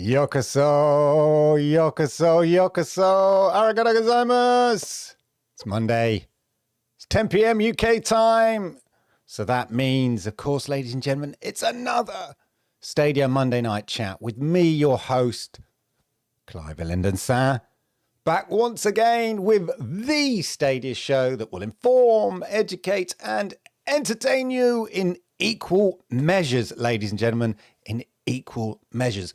Yokoso, yokoso, yokoso, arigato gozaimasu. It's Monday. It's 10 p.m. UK time. So that means, of course, ladies and gentlemen, it's another Stadia Monday Night Chat with me, your host, Clive Ellendenson, back once again with the Stadia show that will inform, educate, and entertain you in equal measures, ladies and gentlemen, in equal measures.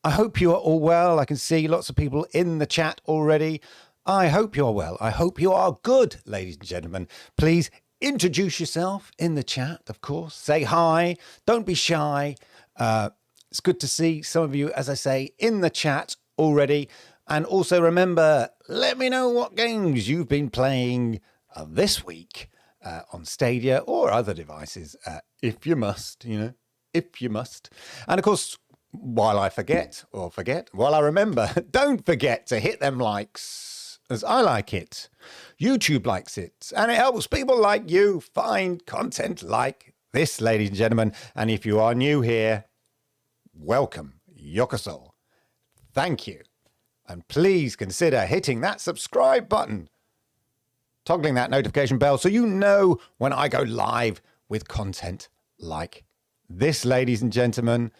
I hope you are all well. I can see lots of people in the chat already. I hope you are well. I hope you are good, ladies and gentlemen. Please introduce yourself in the chat, of course. Say hi. Don't be shy. It's good to see some of you, as I say, in the chat already. And also remember, let me know what games you've been playing this week on Stadia or other devices, if you must, if you must. And of course, while I while I remember, don't forget to hit them likes as I like it. YouTube likes it, and it helps people like you find content like this, ladies and gentlemen. And if you are new here, welcome, yokoso. Thank you. And please consider hitting that subscribe button, toggling that notification bell so you know when I go live with content like this, ladies and gentlemen.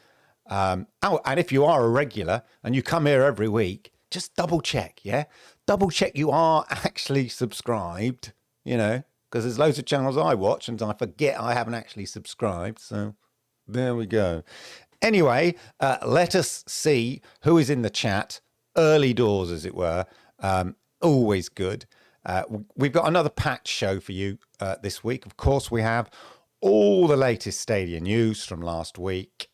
And if you are a regular and you come here every week, just double check, yeah? Double check you are actually subscribed, because there's loads of channels I watch and I forget I haven't actually subscribed. So there we go. Anyway, let us see who is in the chat. Early doors, as it were. Always good. We've got another packed show for you this week. Of course, we have all the latest Stadia news from last week.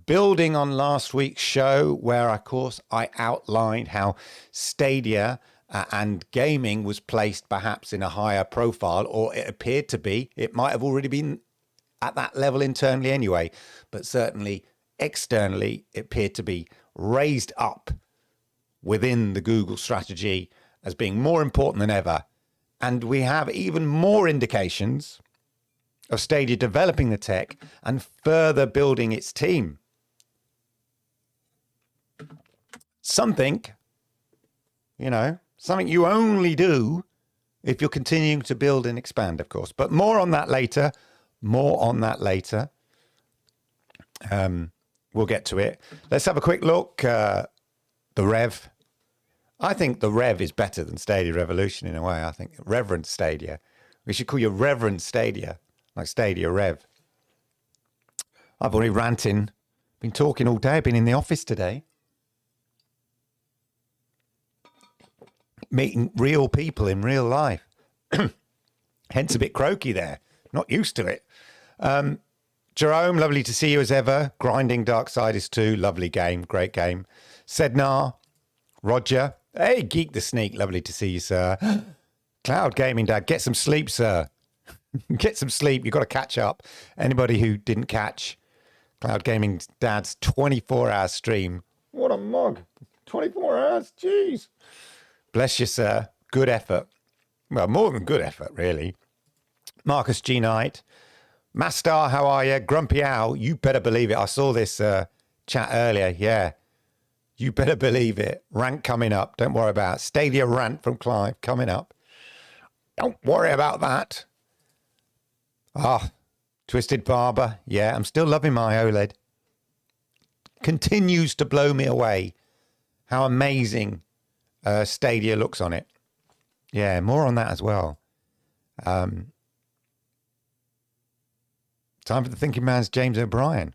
Building on last week's show, where, of course, I outlined how Stadia and gaming was placed perhaps in a higher profile, or it appeared to be. It might have already been at that level internally anyway, but certainly externally, it appeared to be raised up within the Google strategy as being more important than ever. And we have even more indications of Stadia developing the tech and further building its team. Something you only do if you're continuing to build and expand, of course. But more on that later. We'll get to it. Let's have a quick look. The Rev. I think the Rev is better than Stadia Revolution in a way. I think Reverend Stadia. We should call you Reverend Stadia. Like Stadia Rev. I've already ranting, been talking all day. I've been in the office today. Meeting real people in real life. Hence a bit croaky there. Not used to it. Jerome, lovely to see you as ever. Grinding Darksiders 2, lovely game, great game. Sednar, Roger. Hey, Geek the Sneak, lovely to see you, sir. Cloud Gaming Dad, get some sleep, sir. Get some sleep. You've got to catch up. Anybody who didn't catch Cloud Gaming Dad's 24-hour stream. What a mug. 24 hours. Jeez. Bless you, sir. Good effort. Well, more than good effort, really. Marcus G. Knight. Mastar, how are you? Grumpy Owl. You better believe it. I saw this chat earlier. Yeah. You better believe it. Rant coming up. Don't worry about it. Stadia rant from Clive coming up. Don't worry about that. Twisted Barber. Yeah, I'm still loving my OLED. Continues to blow me away how amazing Stadia looks on it. Yeah, more on that as well. Time for the thinking man's James O'Brien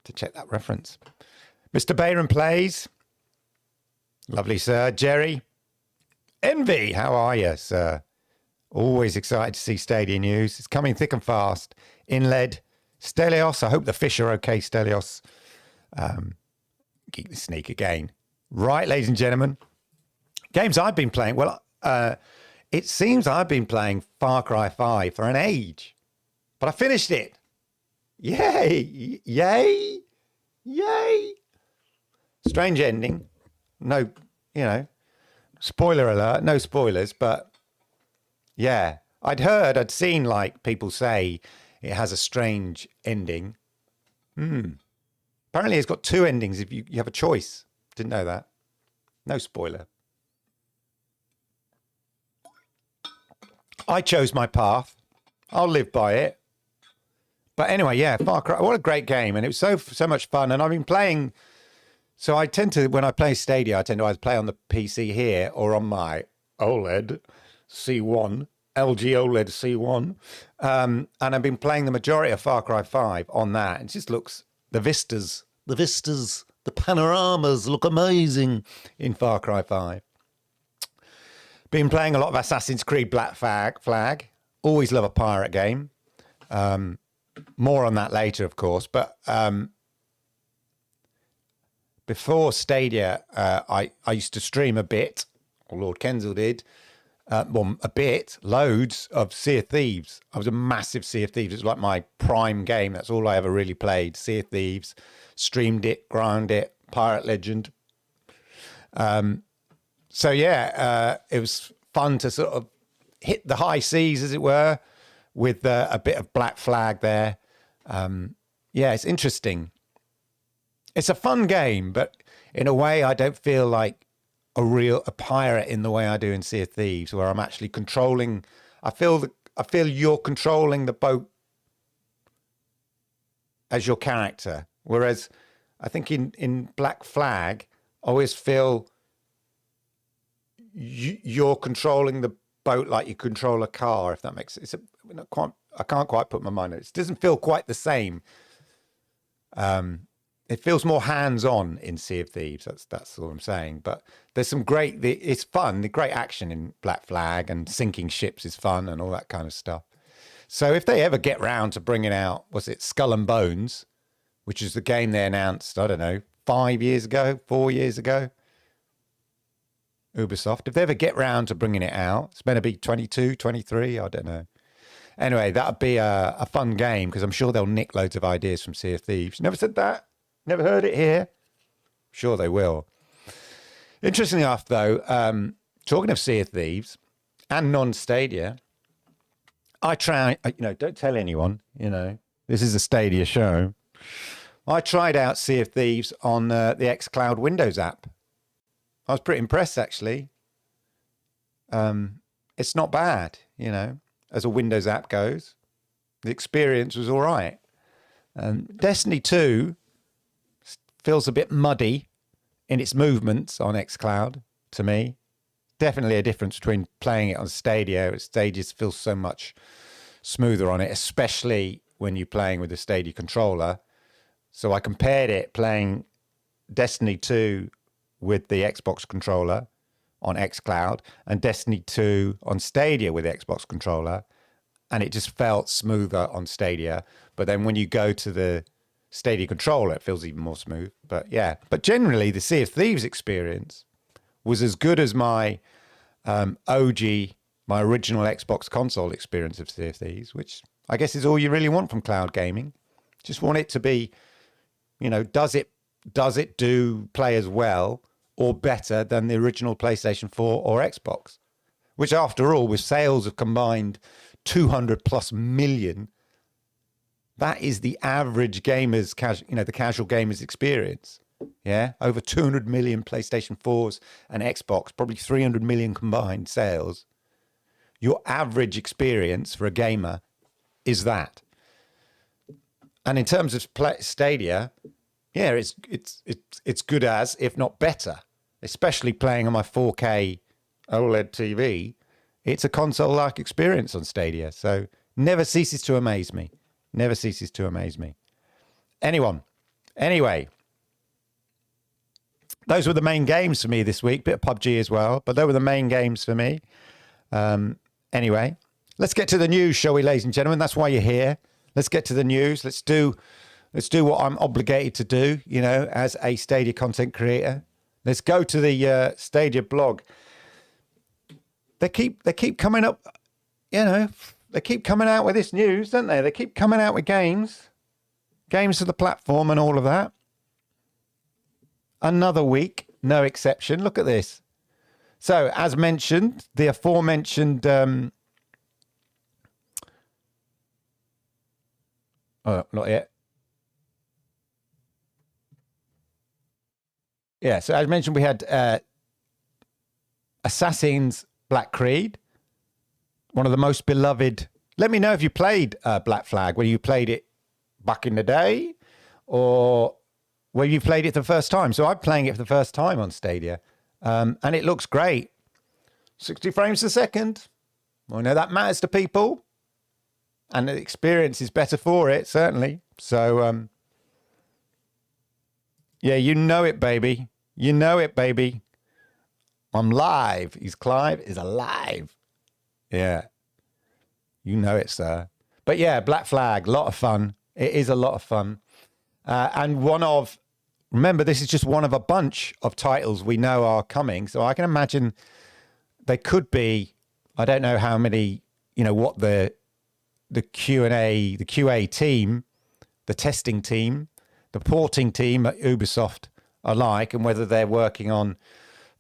to check that reference. Mr. Bayron plays. Lovely, sir. Jerry. Envy, how are you, sir? Always excited to see Stadia news. It's coming thick and fast. Inled. Stelios. I hope the fish are okay, Stelios. Geek the Sneak again. Right, ladies and gentlemen. Games I've been playing. Well, it seems I've been playing Far Cry 5 for an age. But I finished it. Yay. Yay. Yay. Strange ending. No, spoiler alert. No spoilers, but yeah, I'd seen like people say it has a strange ending. Perhaps Apparently, it's got 2 endings if you have a choice. Didn't know that. No spoiler. I chose my path. I'll live by it. But anyway, yeah, Far Cry. What a great game, and it was so much fun. And I've been playing. So I tend to, when I play Stadia, I tend to either play on the PC here or on my OLED C1, LG OLED C1. And I've been playing the majority of Far Cry 5 on that. It just looks, the vistas, the panoramas look amazing in Far Cry 5. Been playing a lot of Assassin's Creed Black Flag. Always love a pirate game. More on that later, of course. But before Stadia, I used to stream a bit, or Lord Kensal did, loads of Sea of Thieves. I was a massive Sea of Thieves. It was like my prime game. That's all I ever really played. Sea of Thieves, streamed it, ground it, Pirate Legend. So yeah, it was fun to sort of hit the high seas, as it were, with a bit of Black Flag there. Yeah, it's interesting. It's a fun game, but in a way, I don't feel like a pirate in the way I do in Sea of Thieves, where I'm actually controlling. I feel you're controlling the boat as your character, whereas I think in Black Flag, I always feel you're controlling the boat like you control a car, if that makes sense. I can't quite put my mind on it. It doesn't feel quite the same. It feels more hands-on in Sea of Thieves. That's all I'm saying. But there's some great. It's fun. The great action in Black Flag, and sinking ships is fun and all that kind of stuff. So if they ever get round to bringing out, was it Skull and Bones, which is the game they announced, I don't know, 4 years ago, Ubisoft. If they ever get round to bringing it out, it's meant to be 22, 23, I don't know. Anyway, that'd be a fun game, because I'm sure they'll nick loads of ideas from Sea of Thieves. Never said that. Never heard it here. Sure they will. Interestingly enough, though, talking of Sea of Thieves and non-Stadia, I try, don't tell anyone, this is a Stadia show. I tried out Sea of Thieves on the xCloud Windows app. I was pretty impressed, actually. It's not bad, as a Windows app goes. The experience was all right. Destiny 2 feels a bit muddy in its movements on xCloud to me. Definitely a difference between playing it on Stadia. Stadia feels so much smoother on it, especially when you're playing with the Stadia controller. So I compared it playing Destiny 2 with the Xbox controller on xCloud and Destiny 2 on Stadia with the Xbox controller, and it just felt smoother on Stadia. But then when you go to the Stadia controller, it feels even more smooth. But yeah, but generally the Sea of Thieves experience was as good as my OG, my original Xbox console experience of Sea of Thieves, which I guess is all you really want from cloud gaming. Just want it to be, does it play as well or better than the original PlayStation 4 or Xbox, which after all, with sales of combined 200 plus million, that is the average gamer's, the casual gamer's experience. Yeah, over 200 million PlayStation 4s and Xbox, probably 300 million combined sales. Your average experience for a gamer is that. And in terms of Stadia, yeah, it's good as, if not better, especially playing on my 4K OLED TV. It's a console-like experience on Stadia, so never ceases to amaze me. Never ceases to amaze me. Anyway, those were the main games for me this week. Bit of PUBG as well, but they were the main games for me. Anyway, let's get to the news, shall we, ladies and gentlemen? That's why you're here. Let's get to the news. Let's do what I'm obligated to do, as a Stadia content creator. Let's go to the Stadia blog. They keep coming up, they keep coming out with this news, don't they? They keep coming out with games to the platform and all of that. Another week, no exception. Look at this. So, as mentioned, the aforementioned... oh, not yet. Yeah, so as mentioned, we had Assassin's Black Creed, one of the most beloved. Let me know if you played Black Flag, whether you played it back in the day or whether you played it for the first time. So I'm playing it for the first time on Stadia, and it looks great. 60 frames a second. I know that matters to people, and the experience is better for it, certainly. So, yeah, you know it, baby. You know it, baby. I'm live. Clive is alive. Yeah. You know it, sir. But yeah, Black Flag, a lot of fun. It is a lot of fun. And remember, this is just one of a bunch of titles we know are coming. So I can imagine they could be, I don't know how many, what the Q&A, the QA team, the testing team, the porting team at Ubisoft are like, and whether they're working on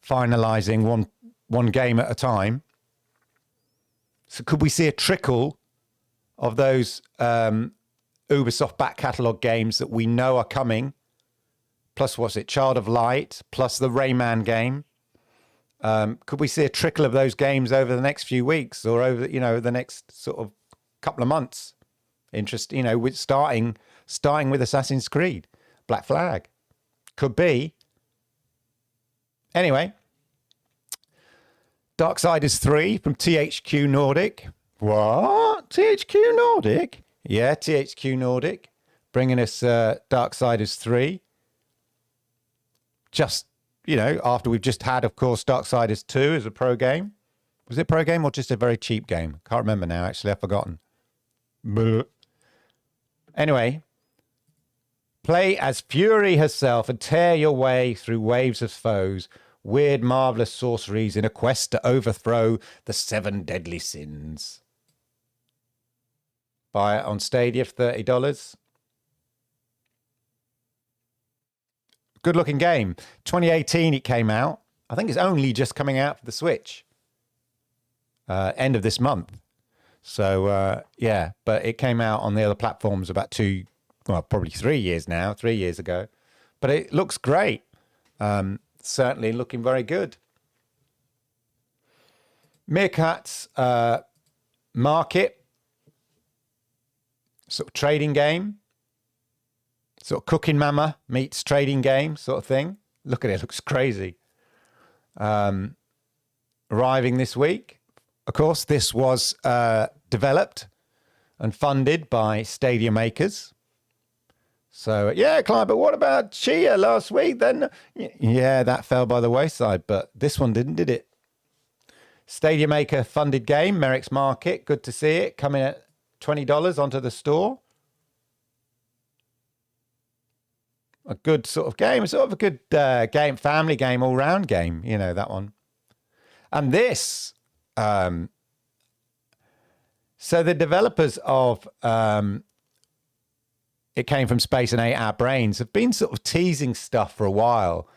finalizing one game at a time. So could we see a trickle of those Ubisoft back catalogue games that we know are coming? Plus, what's it? Child of Light, plus the Rayman game. Could we see a trickle of those games over the next few weeks or over, the next sort of couple of months? With starting with Assassin's Creed, Black Flag. Could be. Anyway. Darksiders 3 from THQ Nordic. What? THQ Nordic? Yeah, THQ Nordic. Bringing us Darksiders 3. Just, after we've just had, of course, Darksiders 2 as a pro game. Was it a pro game or just a very cheap game? Can't remember now, actually. I've forgotten. Blah. Anyway. Play as Fury herself and tear your way through waves of foes. Weird, marvelous sorceries in a quest to overthrow the 7 deadly sins. Buy it on Stadia for $30. Good looking game. 2018 it came out. I think it's only just coming out for the Switch. End of this month. So, yeah, but it came out on the other platforms about probably 3 years now, 3 years ago. But it looks great. Certainly looking very good. Meerkat's Market, sort of trading game, sort of Cooking Mama meets trading game sort of thing. Look at it, looks crazy. Arriving this week. Of course, this was developed and funded by Stadia makers. So, yeah, Clive, but what about Chia last week then? Yeah, that fell by the wayside, but this one didn't, did it? Stadia Maker funded game, Merrick's Market. Good to see it coming at $20 onto the store. A good sort of game, sort of a good game, family game, all-round game, that one. And this, so the developers of... It Came from Space and 8 Hour Brains have been sort of teasing stuff for a while,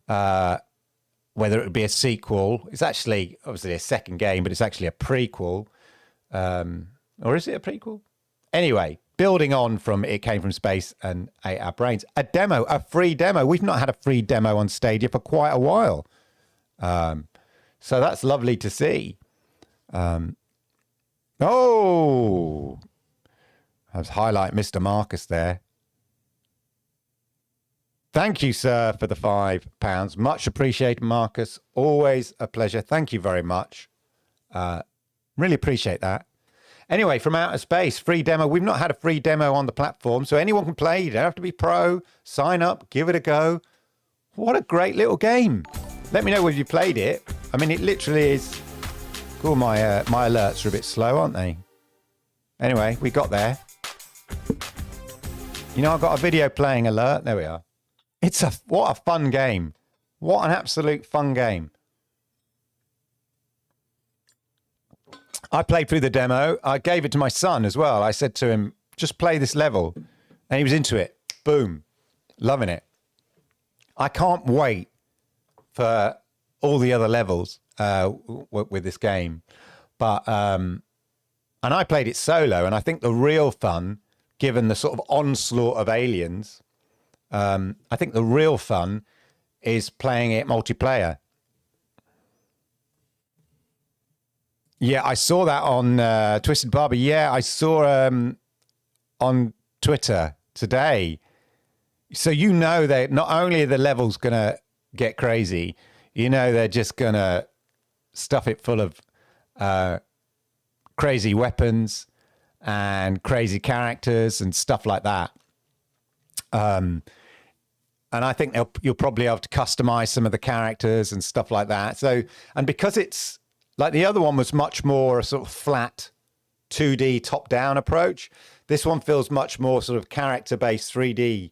whether it would be a sequel. It's actually obviously a second game, but it's actually a prequel. Or is it a prequel? Anyway, building on from It Came from Space and 8 Hour Brains, a demo, a free demo. We've not had a free demo on Stadia for quite a while. So that's lovely to see. Oh... Let's highlight Mr. Marcus there. Thank you, sir, for the £5. Much appreciated, Marcus. Always a pleasure. Thank you very much. Really appreciate that. Anyway, from outer space, free demo. We've not had a free demo on the platform, so anyone can play. You don't have to be pro. Sign up, give it a go. What a great little game. Let me know whether you played it. I mean, it literally is... Cool, my alerts are a bit slow, aren't they? Anyway, we got there. I've got a video playing alert. There we are. What a fun game. What an absolute fun game. I played through the demo. I gave it to my son as well. I said to him, just play this level. And he was into it. Boom. Loving it. I can't wait for all the other levels with this game. But, and I played it solo, and I think the real fun, given the sort of onslaught of aliens, I think the real fun is playing it multiplayer. Yeah, I saw that on Twisted Barber. Yeah, I saw on Twitter today. So you know that not only are the levels going to get crazy, you know they're just going to stuff it full of crazy weapons and crazy characters and stuff like that. And I think you'll probably have to customize some of the characters and stuff like that. So, and because it's like the other one was much more a sort of flat 2D top-down approach, this one feels much more sort of character-based 3D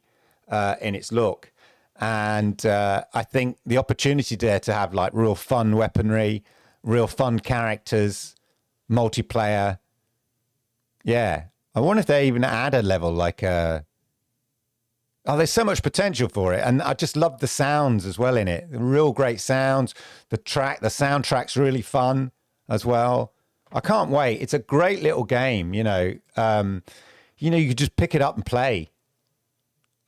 in its look. And I think the opportunity there to have like real fun weaponry, real fun characters, multiplayer. Yeah. I wonder if they even add a level like there's so much potential for it. And I just love the sounds as well in it. Real great sounds. The soundtrack's really fun as well. I can't wait. It's a great little game, you know. You could just pick it up and play.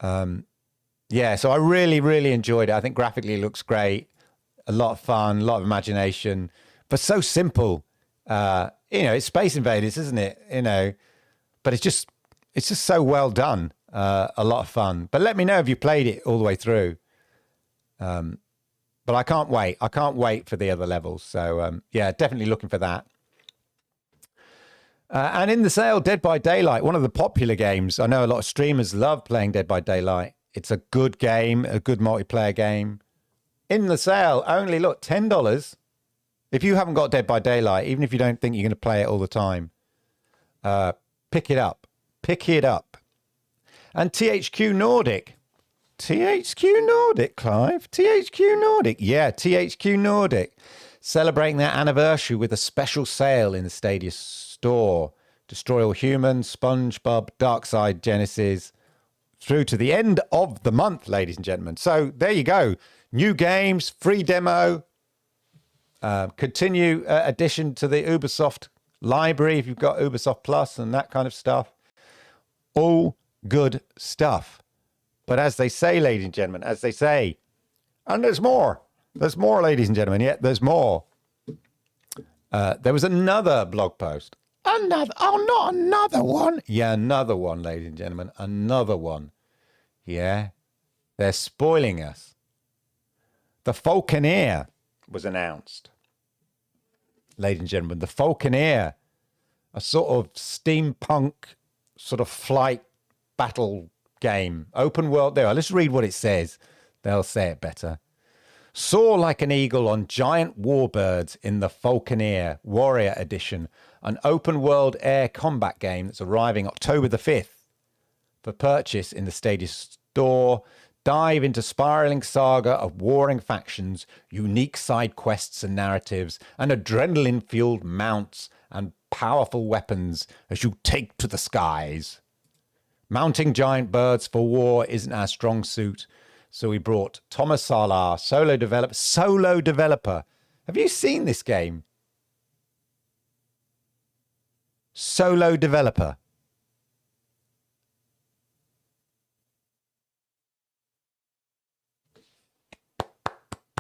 Yeah, so I really, really enjoyed it. I think graphically it looks great. A lot of fun, a lot of imagination, but so simple. It's Space Invaders, isn't it? But it's just so well done. A lot of fun. But let me know if you played it all the way through. But I can't wait. I can't wait for the other levels. So, yeah, definitely looking for that. And in the sale, Dead by Daylight, one of the popular games. I know a lot of streamers love playing Dead by Daylight. It's a good game, a good multiplayer game. In the sale, only, look, $10. If you haven't got Dead by Daylight, even if you don't think you're going to play it all the time, pick it up. Pick it up. And THQ Nordic. THQ Nordic, Clive. THQ Nordic. Yeah, THQ Nordic. Celebrating their anniversary with a special sale in the Stadia store. Destroy All Humans, SpongeBob, Darkside Genesis, through to the end of the month, ladies and gentlemen. So there you go. New games, free demo, continue addition to the Ubisoft library if you've got Ubisoft Plus and that kind of stuff. All good stuff. But as they say, ladies and gentlemen, as they say, and there's more. There's more, ladies and gentlemen. Yeah, there's more. There was another blog post. Not another one. Yeah, another one, ladies and gentlemen. Another one. Yeah. They're spoiling us. The Falconeer was announced. Ladies and gentlemen, the Falconeer, a sort of steampunk sort of flight battle game. Open world. There, let's read what it says. They'll say it better. Soar like an eagle on giant warbirds in the Falconeer Warrior Edition, an open-world air combat game that's arriving October the 5th for purchase in the Stadia store. Dive into spiraling saga of warring factions, unique side quests and narratives, and adrenaline-fueled mounts and powerful weapons as you take to the skies. Mounting giant birds for war isn't our strong suit, so we brought Thomas Salar, solo developer. Have you seen this game? Solo developer.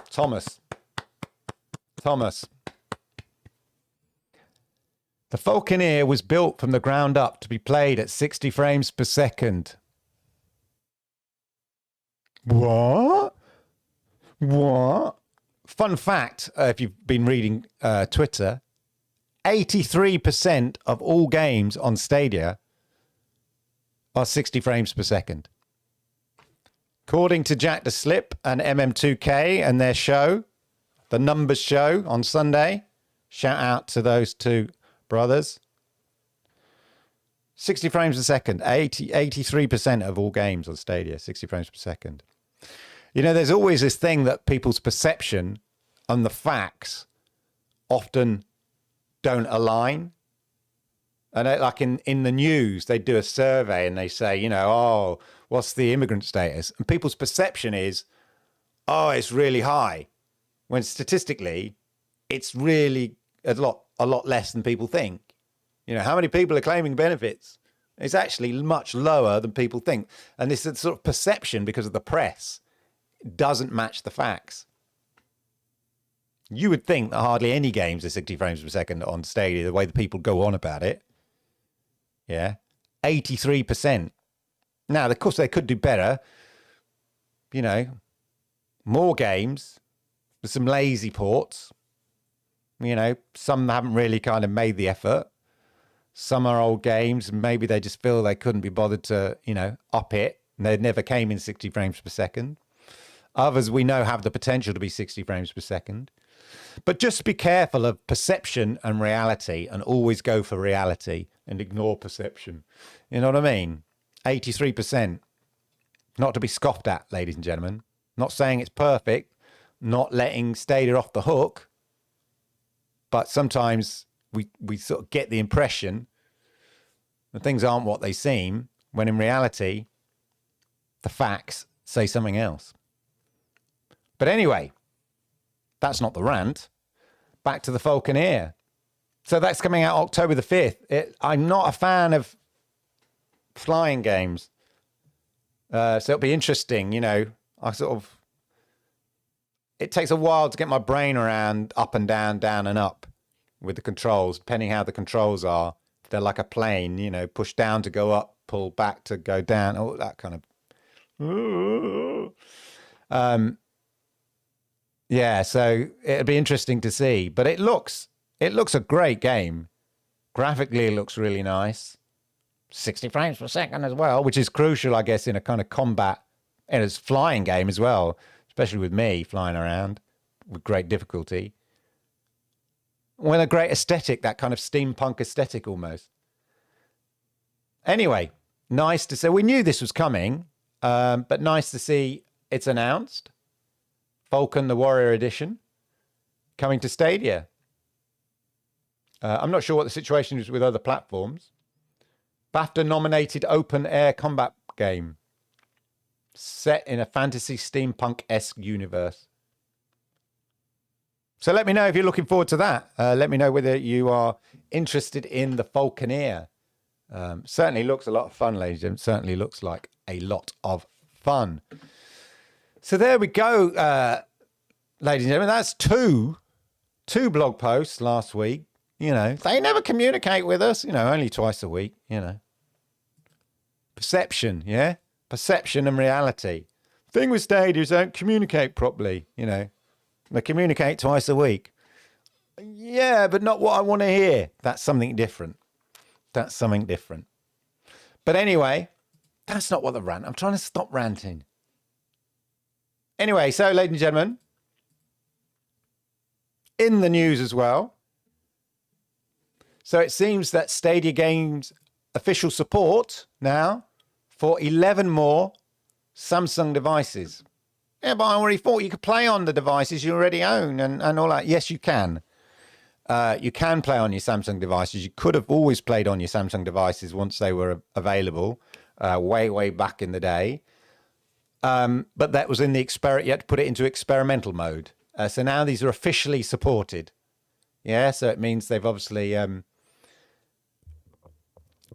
Thomas. The Falconeer was built from the ground up to be played at 60 frames per second. What? Fun fact, if you've been reading Twitter, 83% of all games on Stadia are 60 frames per second. According to Jack the Slip and MM2K and their show, the Numbers Show on Sunday, shout out to those two brothers. 60 frames a second, 83% of all games on Stadia, 60 frames per second. You know, there's always this thing that people's perception and the facts often don't align. And like in the news, they do a survey and they say, you know, oh, what's the immigrant status? And people's perception is, oh, it's really high. When statistically, it's really a lot less than people think. You know, how many people are claiming benefits? It's actually much lower than people think. And this sort of perception, because of the press, doesn't match the facts. You would think that hardly any games are 60 frames per second on Stadia, the way the people go on about it. Yeah. 83%. Now, of course, they could do better. You know, more games with some lazy ports. You know, some haven't really kind of made the effort. Some are old games, and maybe they just feel they couldn't be bothered to, you know, up it. And they never came in 60 frames per second. Others we know have the potential to be 60 frames per second. But just be careful of perception and reality, and always go for reality and ignore perception. You know what I mean? 83%. Not to be scoffed at, ladies and gentlemen. Not saying it's perfect, not letting Stadia off the hook. But sometimes we sort of get the impression that things aren't what they seem, when in reality, the facts say something else. But anyway, that's not the rant. Back to the Falconeer. So that's coming out October the 5th. I'm not a fan of flying games. So it'll be interesting, you know. It takes a while to get my brain around up and down, down and up with the controls, depending how the controls are. If they're like a plane, you know, push down to go up, pull back to go down, all that kind of... yeah, so it'll be interesting to see. But it looks a great game. Graphically, it looks really nice. 60 frames per second as well, which is crucial, I guess, in a kind of combat, and it's flying game as well, especially with me flying around with great difficulty. With a great aesthetic, that kind of steampunk aesthetic almost. Anyway, nice to see. We knew this was coming, but nice to see it's announced. Falcon, the Warrior Edition, coming to Stadia. I'm not sure what the situation is with other platforms. BAFTA-nominated open-air combat game set in a fantasy steampunk-esque universe. So let me know if you're looking forward to that. Let me know whether you are interested in the Falconeer. Certainly looks a lot of fun, ladies and gentlemen. Certainly looks like a lot of fun. So there we go, ladies and gentlemen. That's two blog posts last week. You know, they never communicate with us, you know, only twice a week, you know. Perception, yeah? Perception and reality. Thing with Stadia is they don't communicate properly, you know. They communicate twice a week. Yeah, but not what I want to hear. That's something different. That's something different. But anyway, that's not what the rant. I'm trying to stop ranting. Anyway, so ladies and gentlemen, in the news as well. So it seems that Stadia gains official support now for 11 more Samsung devices. Yeah, but I already thought you could play on the devices you already own and all that. Yes, you can. You can play on your Samsung devices. You could have always played on your Samsung devices once they were available, way back in the day. But that was in the you had to put it into experimental mode. So now these are officially supported. Yeah, so it means they've obviously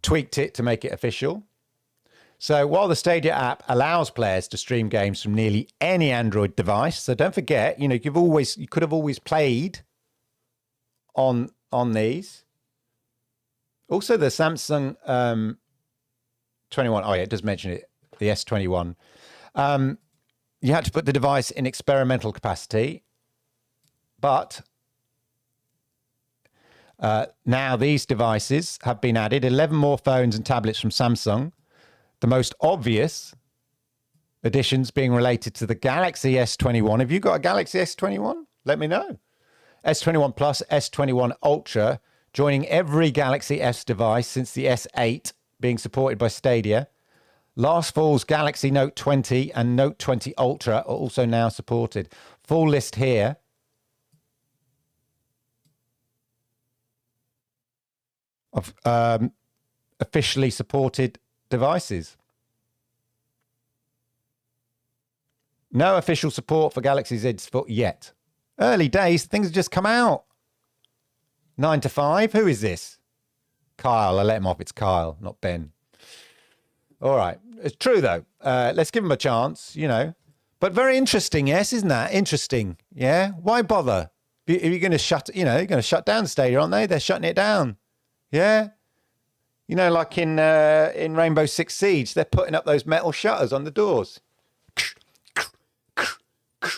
tweaked it to make it official. So while the Stadia app allows players to stream games from nearly any Android device, so don't forget, you know, you could have always played on these. Also, the Samsung 21. Oh yeah, it does mention it. The S21. You had to put the device in experimental capacity, but now these devices have been added. 11 more phones and tablets from Samsung. The most obvious additions being related to the Galaxy S21. Have you got a Galaxy S21? Let me know. S21 Plus, S21 Ultra, joining every Galaxy S device since the S8 being supported by Stadia. Last fall's Galaxy Note 20 and Note 20 Ultra are also now supported. Full list here. Of officially supported devices. No official support for Galaxy Z Fold yet. Early days, things have just come out. 9 to 5. Who is this? Kyle. I let him off. It's Kyle, not Ben. All right. It's true, though. Let's give him a chance, you know. But very interesting, yes, isn't that? Interesting, yeah? Why bother? Are you going to shut, you're going to shut down Stadia, aren't they? They're shutting it down, yeah? Like in Rainbow Six Siege, they're putting up those metal shutters on the doors.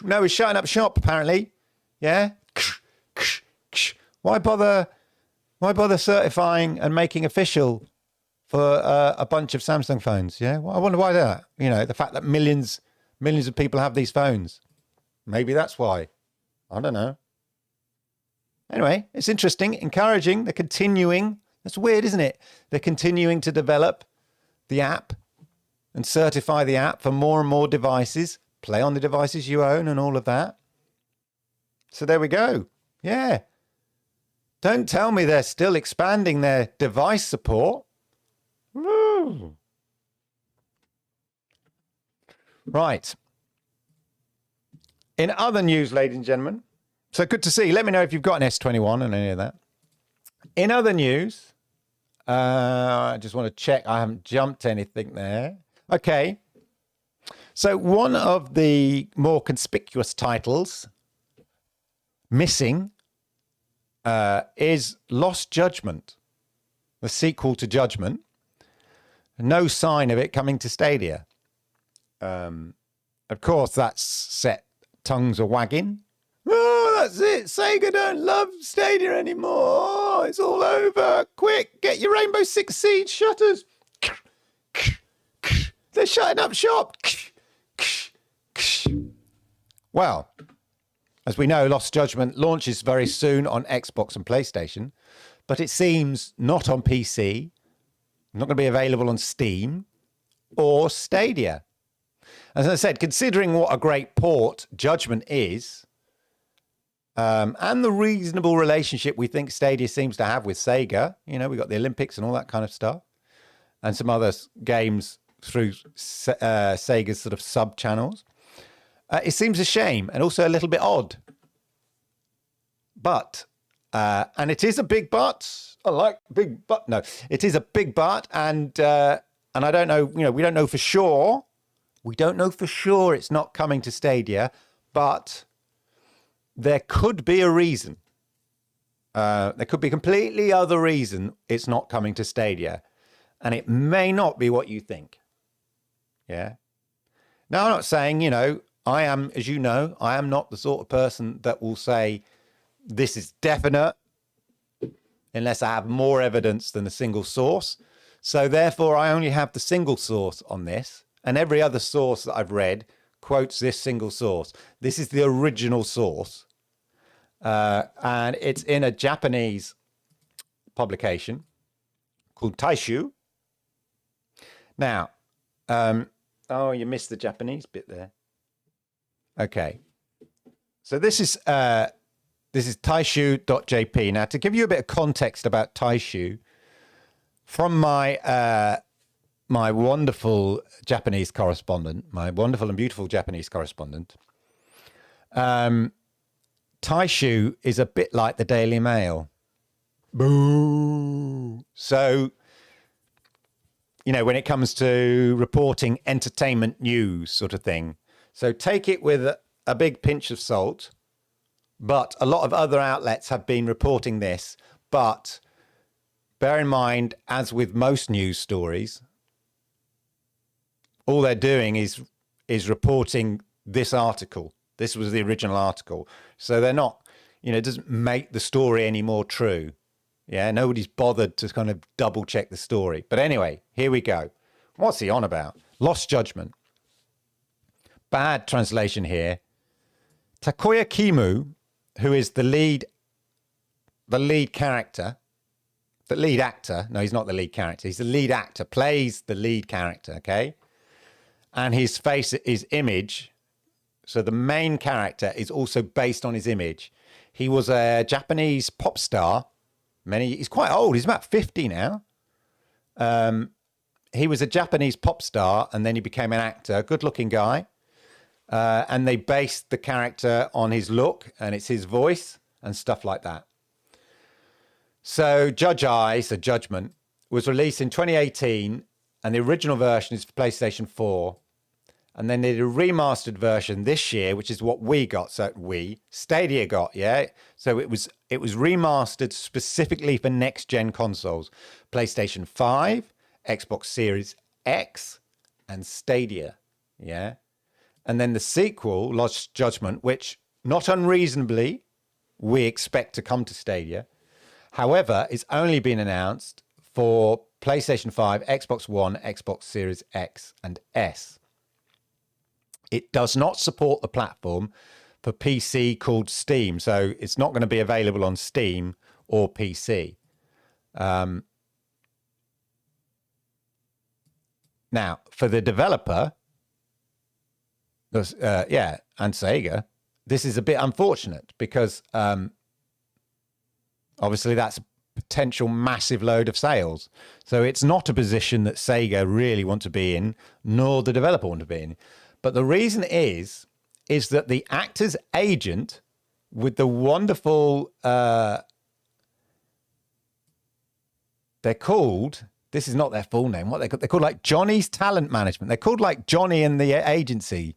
No, we're shutting up shop, apparently, yeah? Why bother certifying and making official for a bunch of Samsung phones, yeah? Well, I wonder why that. The fact that millions of people have these phones. Maybe that's why. I don't know. Anyway, it's interesting, encouraging. They're continuing. That's weird, isn't it? They're continuing to develop the app and certify the app for more and more devices, play on the devices you own and all of that. So there we go. Yeah. Don't tell me they're still expanding their device support. Woo. Right. In other news, ladies and gentlemen, so good to see you. Let me know if you've got an S21 and any of that. In other news, I just want to check I haven't jumped anything there. Okay. So one of the more conspicuous titles missing is Lost Judgment, the sequel to Judgment. No sign of it coming to Stadia. Of course, that's set tongues are wagging. Oh, that's it. Sega don't love Stadia anymore. It's all over. Quick, get your Rainbow Six Siege shutters. They're shutting up shop. Well, as we know, Lost Judgment launches very soon on Xbox and PlayStation, but it seems not on PC, not going to be available on Steam or Stadia. As I said, considering what a great port Judgment is, and the reasonable relationship we think Stadia seems to have with Sega, we got the Olympics and all that kind of stuff, and some other games through Sega's sort of sub-channels, it seems a shame and also a little bit odd. But, and it is a big but. I like big but. No, it is a big but, and I don't know, we don't know for sure. We don't know for sure it's not coming to Stadia, but there could be a reason. There could be a completely other reason it's not coming to Stadia. And it may not be what you think. Yeah. Now, I'm not saying, I am, as you know, I am not the sort of person that will say this is definite unless I have more evidence than a single source. So therefore, I only have the single source on this. And every other source that I've read quotes this single source. This is the original source. And it's in a Japanese publication called Taishu. Now, oh, you missed the Japanese bit there. Okay. So this is taishu.jp. Now, to give you a bit of context about Taishu, from my my wonderful Japanese correspondent, my wonderful and beautiful Japanese correspondent, Taishu is a bit like the Daily Mail. Boo! So, when it comes to reporting entertainment news sort of thing. So take it with a big pinch of salt. But a lot of other outlets have been reporting this. But bear in mind, as with most news stories, all they're doing is reporting this article. This was the original article. So they're not, it doesn't make the story any more true. Yeah, nobody's bothered to kind of double check the story. But anyway, here we go. What's he on about? Lost Judgment. Bad translation here. Takoya Kimu, who is the lead character, the lead actor. No, he's not the lead character. He's the lead actor, plays the lead character, okay? And his face, his image. So the main character is also based on his image. He was a Japanese pop star. He's quite old. He's about 50 now. He was a Japanese pop star, and then he became an actor. Good-looking guy. And they based the character on his look, and it's his voice and stuff like that. So Judgment, was released in 2018, and the original version is for PlayStation 4. And then they did a remastered version this year, which is what we got. So Stadia got, yeah. So it was remastered specifically for next gen consoles, PlayStation 5, Xbox Series X, and Stadia, yeah. And then the sequel, Lost Judgment, which not unreasonably we expect to come to Stadia. However, it's only been announced for PlayStation 5, Xbox One, Xbox Series X, and S. It does not support the platform for PC called Steam, so it's not going to be available on Steam or PC. Now, for the developer, and Sega, this is a bit unfortunate because obviously that's a potential massive load of sales. So it's not a position that Sega really want to be in, nor the developer want to be in. But the reason is that the actor's agent with the wonderful, they're called, this is not their full name, what they're called like Johnny's Talent Management. They're called like Johnny and the Agency.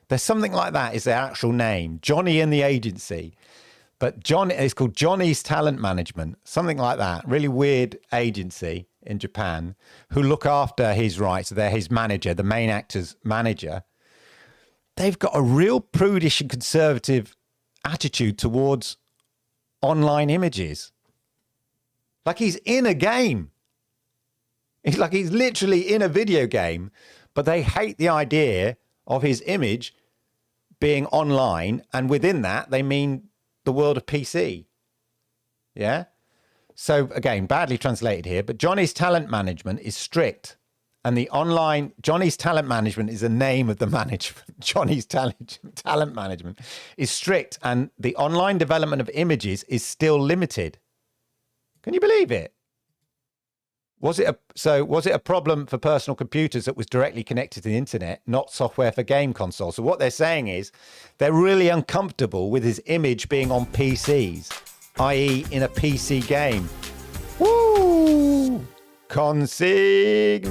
There's something like that is their actual name, Johnny and the Agency. But it's called Johnny's Talent Management, something like that. Really weird agency in Japan who look after his rights. They're his manager, the main actor's manager. They've got a real prudish and conservative attitude towards online images. Like he's in a game. It's like he's literally in a video game, but they hate the idea of his image being online. And within that, they mean the world of PC. Yeah. So again, badly translated here, but Johnny's Talent Management is strict. And the online, Johnny's Talent Management is the name of the management. Johnny's Talent Management is strict. And the online development of images is still limited. Can you believe it? Was it a problem for personal computers that was directly connected to the internet, not software for game consoles? So what they're saying is they're really uncomfortable with his image being on PCs, i.e. in a PC game. Woo! Consigno.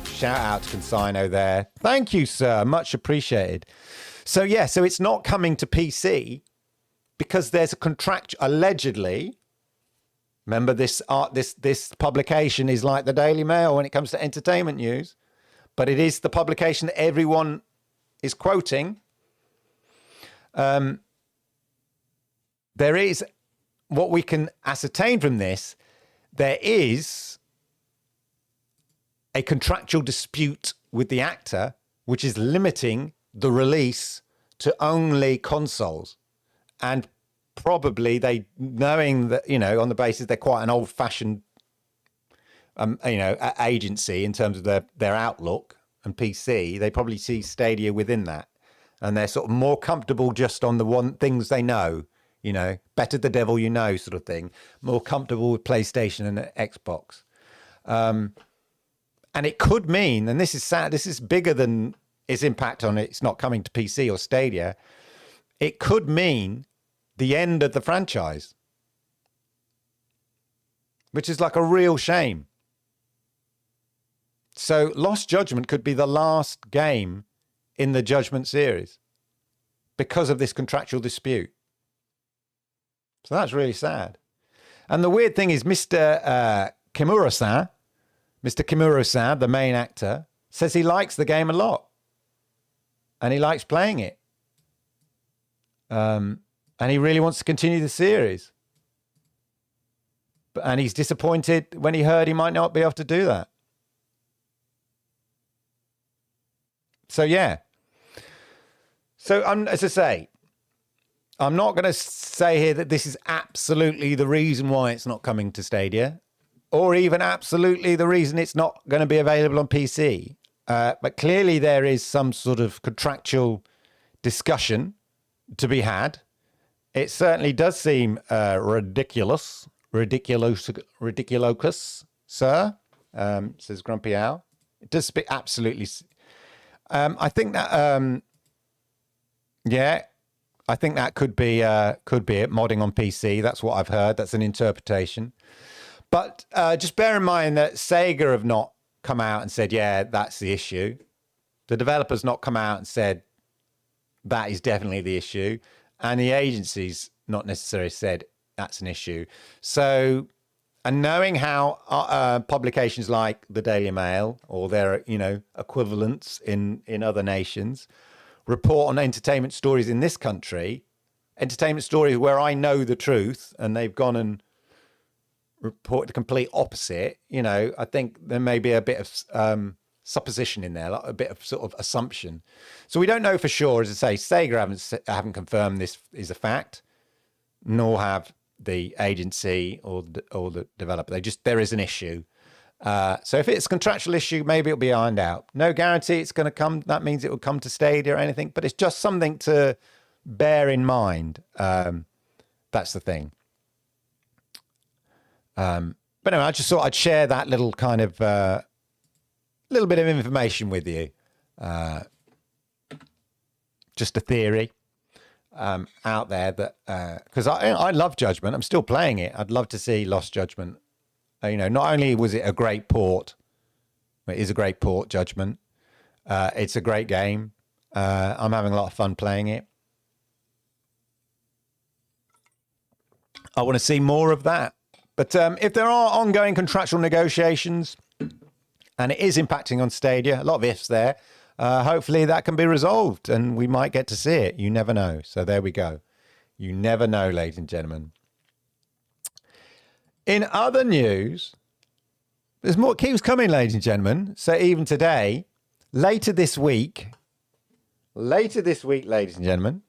Shout out to Consigno there. Thank you, sir. Much appreciated. So yeah, so it's not coming to PC because there's a contract, allegedly. Remember, this publication is like the Daily Mail when it comes to entertainment news, but it is the publication that everyone is quoting. There is, what we can ascertain from this, there is a contractual dispute with the actor, which is limiting the release to only consoles. And probably they, knowing that, on the basis they're quite an old-fashioned, agency in terms of their outlook and PC, they probably see Stadia within that. And they're sort of more comfortable just on the things they know, better the devil you know sort of thing, more comfortable with PlayStation and Xbox. And it could mean, and this is sad, this is bigger than its impact on it's not coming to PC or Stadia, it could mean the end of the franchise, which is like a real shame. So Lost Judgment could be the last game in the Judgment series because of this contractual dispute. So that's really sad. And the weird thing is Mr. Kimura-san, the main actor, says he likes the game a lot. And he likes playing it. And he really wants to continue the series. And he's disappointed when he heard he might not be able to do that. So, yeah. So, as I say, I'm not going to say here that this is absolutely the reason why it's not coming to Stadia, or even absolutely the reason it's not going to be available on PC. But clearly there is some sort of contractual discussion to be had. It certainly does seem ridiculous, sir, says Grumpy Owl. It does speak absolutely. I think that, I think that could be it. Modding on PC. That's what I've heard. That's an interpretation. But just bear in mind that Sega have not come out and said, yeah, that's the issue. The developer's not come out and said, that is definitely the issue. And the agency's not necessarily said that's an issue. So, and knowing how publications like the Daily Mail or their, equivalents in other nations report on entertainment stories in this country, entertainment stories where I know the truth and they've gone and reported the complete opposite, I think there may be a bit of supposition in there, like a bit of sort of assumption. So we don't know for sure. As I say, Stadia haven't confirmed this is a fact, nor have the agency or the developer. There is an issue. So if it's a contractual issue, maybe it'll be ironed out. No guarantee it's going to come. That means it will come to Stadia or anything, but it's just something to bear in mind. That's the thing. But anyway, I just thought I'd share that little kind of little bit of information with you. Just a theory out there that because I love Judgment. I'm still playing it. I'd love to see Lost Judgment. Not only was it a great port, it is a great port, Judgment. It's a great game. I'm having a lot of fun playing it. I want to see more of that. But if there are ongoing contractual negotiations and it is impacting on Stadia, a lot of ifs there, hopefully that can be resolved and we might get to see it. You never know. So there we go. You never know, ladies and gentlemen. In other news, there's more. It keeps coming, ladies and gentlemen. So even today, later this week, ladies and gentlemen,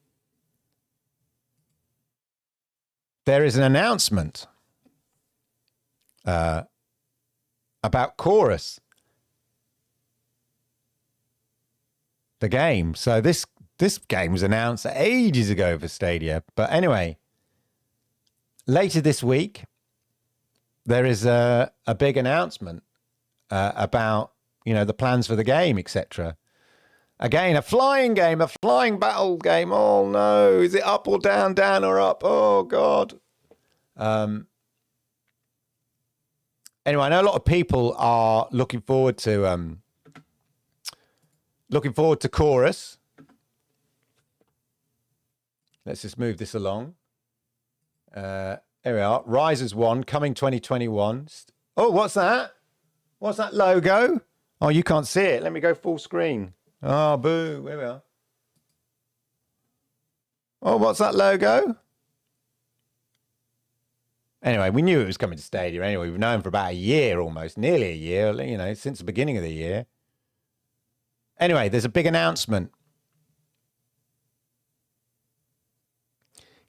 there is an announcement about Chorus, the game. So this game was announced ages ago for Stadia. But anyway, later this week, there is a big announcement about, the plans for the game, etc. Again, a flying game, a flying battle game. Oh, no. Is it up or down, down or up? Oh, God. Anyway, I know a lot of people are looking forward to Chorus. Let's just move this along. There we are. Risers 1 coming 2021. Oh, what's that? What's that logo? Oh, you can't see it. Let me go full screen. Oh, boo. There we are. Oh, what's that logo? Anyway, we knew it was coming to Stadia anyway. We've known for about a year almost, nearly a year, since the beginning of the year. Anyway, there's a big announcement.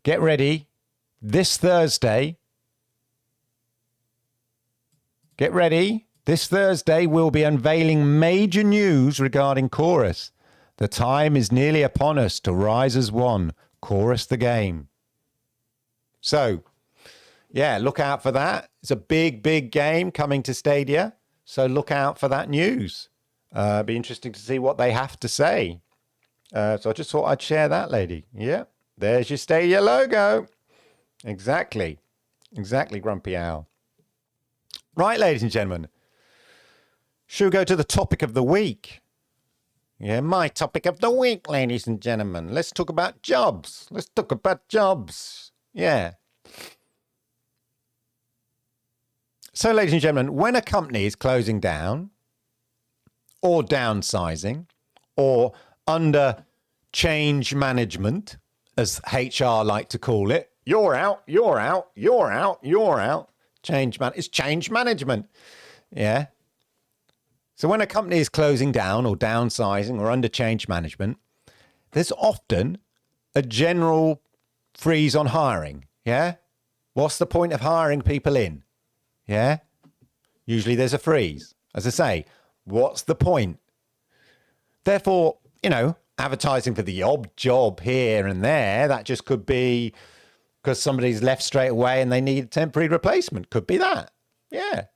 Get ready. This Thursday, get ready. This Thursday, we'll be unveiling major news regarding Chorus. The time is nearly upon us to rise as one. Chorus the game. So, yeah, look out for that. It's a big, big game coming to Stadia. So look out for that news. Be interesting to see what they have to say. So I just thought I'd share that, lady. Yeah, there's your Stadia logo. Exactly, Grumpy Owl. Right, ladies and gentlemen, should we go to the topic of the week? Yeah, my topic of the week, ladies and gentlemen. Let's talk about jobs. Yeah. So, ladies and gentlemen, when a company is closing down or downsizing or under change management, as HR like to call it, you're out. It's change management. Yeah. So when a company is closing down or downsizing or under change management, there's often a general freeze on hiring. Yeah. What's the point of hiring people in? Yeah. Usually there's a freeze. As I say, what's the point? Therefore, advertising for the odd job here and there, that just could be because somebody's left straight away and they need a temporary replacement. Could be that. Yeah.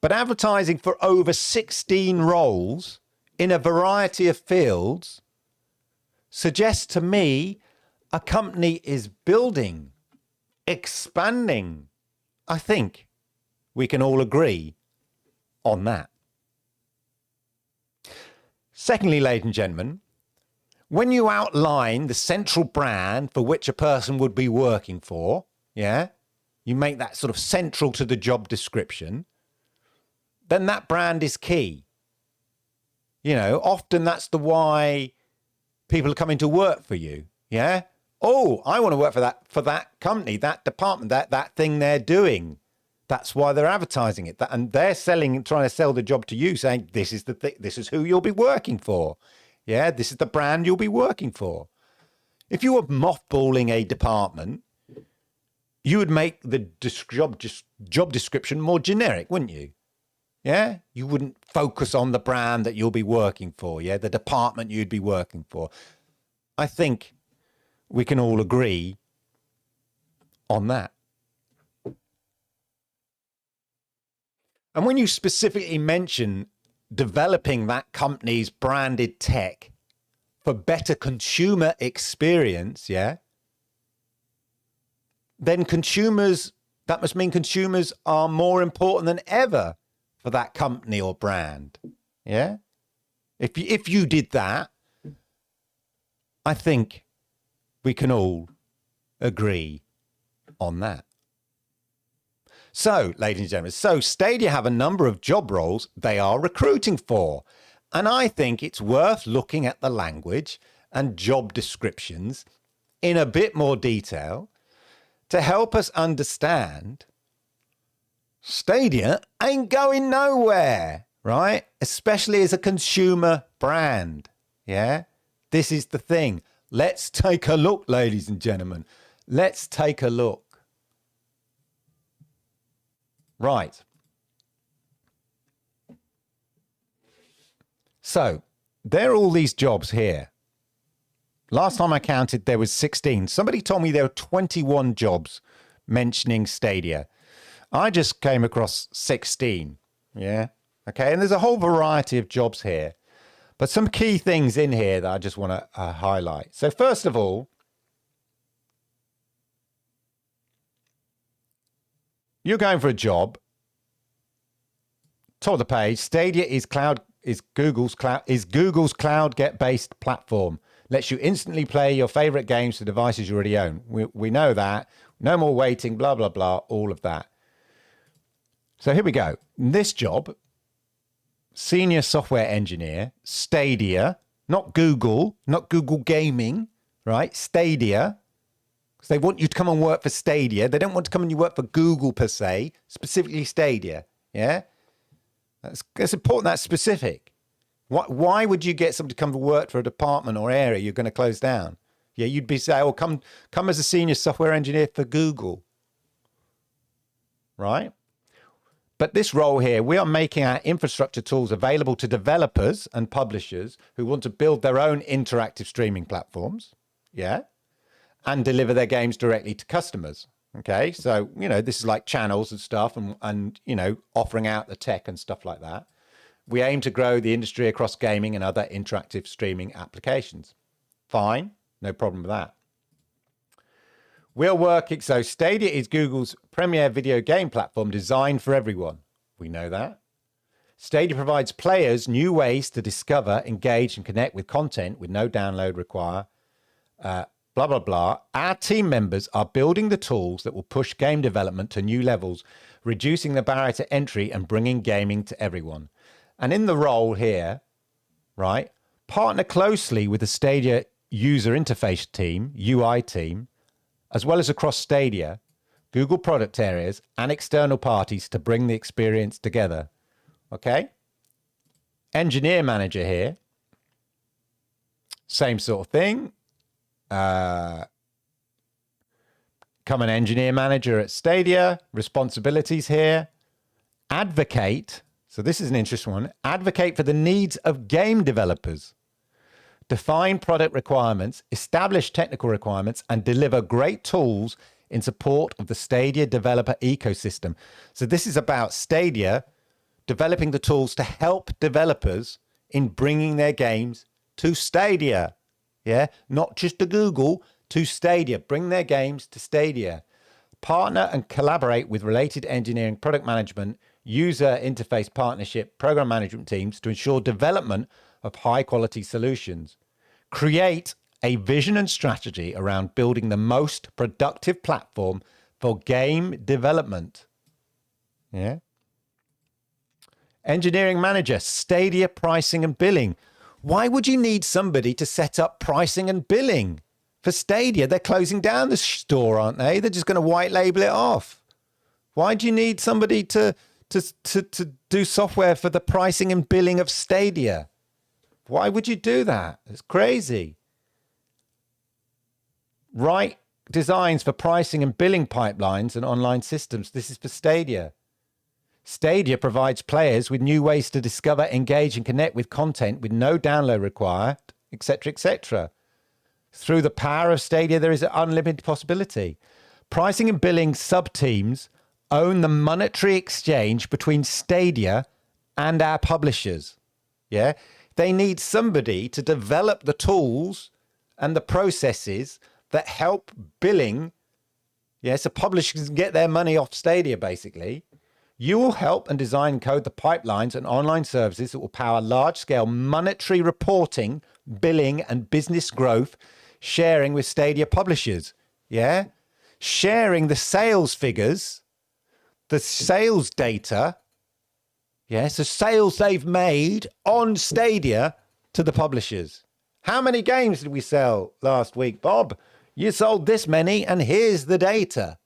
But advertising for over 16 roles in a variety of fields suggests to me a company is building, expanding. I think we can all agree on that. Secondly, ladies and gentlemen, when you outline the central brand for which a person would be working for, yeah, you make that sort of central to the job description, then that brand is key. You know, often that's the why people are coming to work for you. Yeah. Oh, I want to work for that company, that department, that thing they're doing. That's why they're advertising it. And they're trying to sell the job to you, saying this is this is who you'll be working for. Yeah, this is the brand you'll be working for. If you were mothballing a department, you would make the job description more generic, wouldn't you? Yeah, you wouldn't focus on the brand that you'll be working for. Yeah, the department you'd be working for. I think we can all agree on that. And when you specifically mention developing that company's branded tech for better consumer experience, yeah, then that must mean consumers are more important than ever for that company or brand. Yeah. If you did that, I think we can all agree on that. So, ladies and gentlemen, Stadia have a number of job roles they are recruiting for. And I think it's worth looking at the language and job descriptions in a bit more detail to help us understand Stadia ain't going nowhere, right? Especially as a consumer brand. Yeah, this is the thing. Let's take a look, ladies and gentlemen. Let's take a look. Right. So there are all these jobs here. Last time I counted, there was 16. Somebody told me there were 21 jobs mentioning Stadia. I just came across 16. Yeah. Okay. And there's a whole variety of jobs here, but some key things in here that I just want to highlight. So first of all, you're going for a job. Top of the page, Stadia is Google's cloud-based platform. Lets you instantly play your favorite games to devices you already own. We know that. No more waiting, blah, blah, blah, all of that. So here we go. This job, senior software engineer, Stadia, not Google Gaming, right? Stadia. Because they want you to come and work for Stadia. They don't want to come and you work for Google per se, specifically Stadia. Yeah? It's important that's specific. Why would you get somebody to come to work for a department or area you're going to close down? Yeah, you'd be saying, oh, come as a senior software engineer for Google. Right? But this role here, we are making our infrastructure tools available to developers and publishers who want to build their own interactive streaming platforms. Yeah. And deliver their games directly to customers. Okay. So, you know, this is like channels and stuff and, you know, offering out the tech and stuff like that. We aim to grow the industry across gaming and other interactive streaming applications. Fine. No problem with that. We're working. So Stadia is Google's premier video game platform designed for everyone. We know that. Stadia provides players new ways to discover, engage and connect with content with no download require. Blah, blah, blah. Our team members are building the tools that will push game development to new levels, reducing the barrier to entry and bringing gaming to everyone. And in the role here, right, partner closely with the Stadia user interface team, UI team, as well as across Stadia, Google product areas and external parties to bring the experience together. Okay. Engineer manager here. Same sort of thing. Become an engineer manager at Stadia. Responsibilities here. Advocate. So this is an interesting one. Advocate for the needs of game developers. Define product requirements, establish technical requirements, and deliver great tools in support of the Stadia developer ecosystem. So this is about Stadia developing the tools to help developers in bringing their games to Stadia. Yeah, not just to Google, to Stadia. Bring their games to Stadia. Partner and collaborate with related engineering, product management, user interface partnership, program management teams to ensure development of high quality solutions. Create a vision and strategy around building the most productive platform for game development. Yeah. Engineering manager, Stadia pricing and billing. Why would you need somebody to set up pricing and billing for Stadia? They're closing down the store, aren't they? They're just going to white label it off. Why do you need somebody to do software for the pricing and billing of Stadia? Why would you do that? It's crazy. Write designs for pricing and billing pipelines and online systems. This is for Stadia. Stadia provides players with new ways to discover, engage, and connect with content with no download required, etc., etc. Through the power of Stadia, there is an unlimited possibility. Pricing and billing sub-teams own the monetary exchange between Stadia and our publishers. Yeah, they need somebody to develop the tools and the processes that help billing. Yeah, so publishers can get their money off Stadia, basically. You will help and design and code the pipelines and online services that will power large-scale monetary reporting, billing, and business growth, sharing with Stadia publishers. Yeah, sharing the sales figures, the sales data. Yeah, so sales they've made on Stadia to the publishers. How many games did we sell last week, Bob? You sold this many, and here's the data.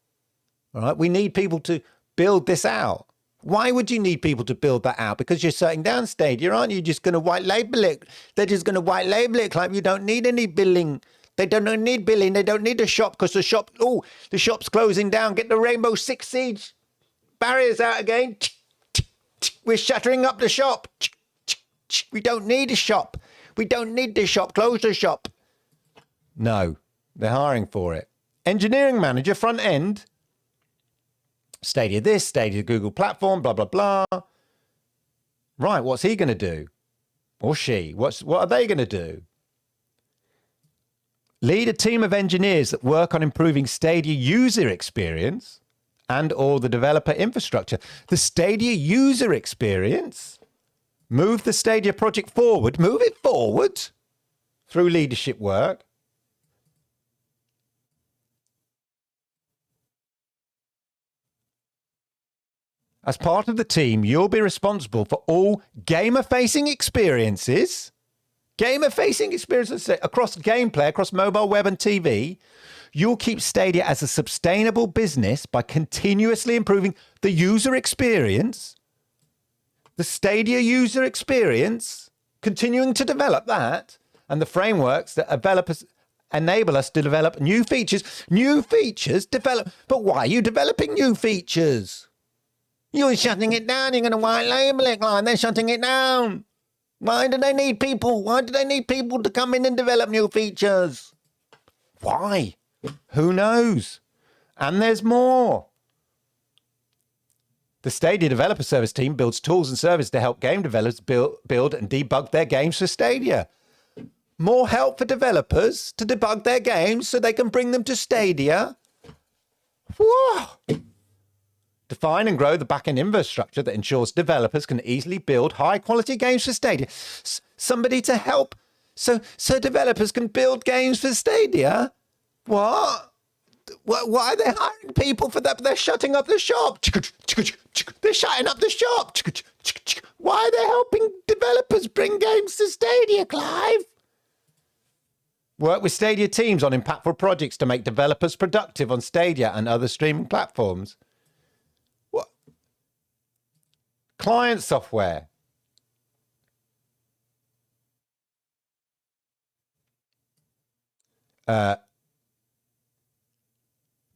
All right, we need people to build this out. Why would you need people to build that out? Because you're shutting down Stadia, aren't you? Just going to white label it. They're just going to white label it, like you don't need any billing. They don't need billing. They don't need a shop because the shop's closing down. Get the Rainbow Six Siege barriers out again. We're shattering up the shop. We don't need a shop. We don't need the shop. Close the shop. No, they're hiring for it. Engineering manager, front end. Stadia this, Stadia Google platform, blah, blah, blah. Right, what's he going to do? Or she? What are they going to do? Lead a team of engineers that work on improving Stadia user experience and or the developer infrastructure. The Stadia user experience. Move the Stadia project forward. Move it forward through leadership work. As part of the team, you'll be responsible for all gamer-facing experiences. Gamer-facing experiences across gameplay, across mobile, web, and TV. You'll keep Stadia as a sustainable business by continuously improving the user experience. The Stadia user experience, continuing to develop that, and the frameworks that developers enable us to develop new features. New features develop. But why are you developing new features? You're shutting it down. You're going to white label it, Clive. They're shutting it down. Why do they need people? Why do they need people to come in and develop new features? Why? Who knows? And there's more. The Stadia Developer Service team builds tools and services to help game developers build and debug their games for Stadia. More help for developers to debug their games so they can bring them to Stadia. Whoa! Define and grow the back-end infrastructure that ensures developers can easily build high-quality games for Stadia. Somebody to help so developers can build games for Stadia? What? Why are they hiring people for that? They're shutting up the shop. They're shutting up the shop. Why are they helping developers bring games to Stadia, Clive? Work with Stadia teams on impactful projects to make developers productive on Stadia and other streaming platforms. What? Client software.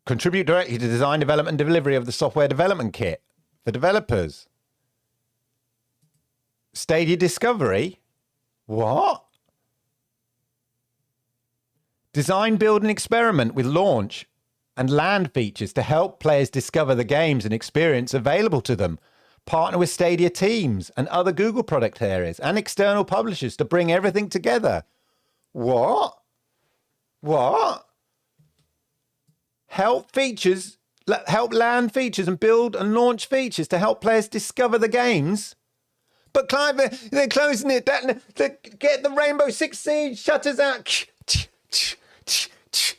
Contribute directly to design, development, and delivery of the software development kit for developers. Stadia Discovery. What? Design, build, and experiment with launch and land features to help players discover the games and experience available to them. Partner with Stadia teams and other Google product areas and external publishers to bring everything together. What? What? Help features help land features and build and launch features to help players discover the games. But Clive, they're closing it down. Get the Rainbow Six Siege shutters out.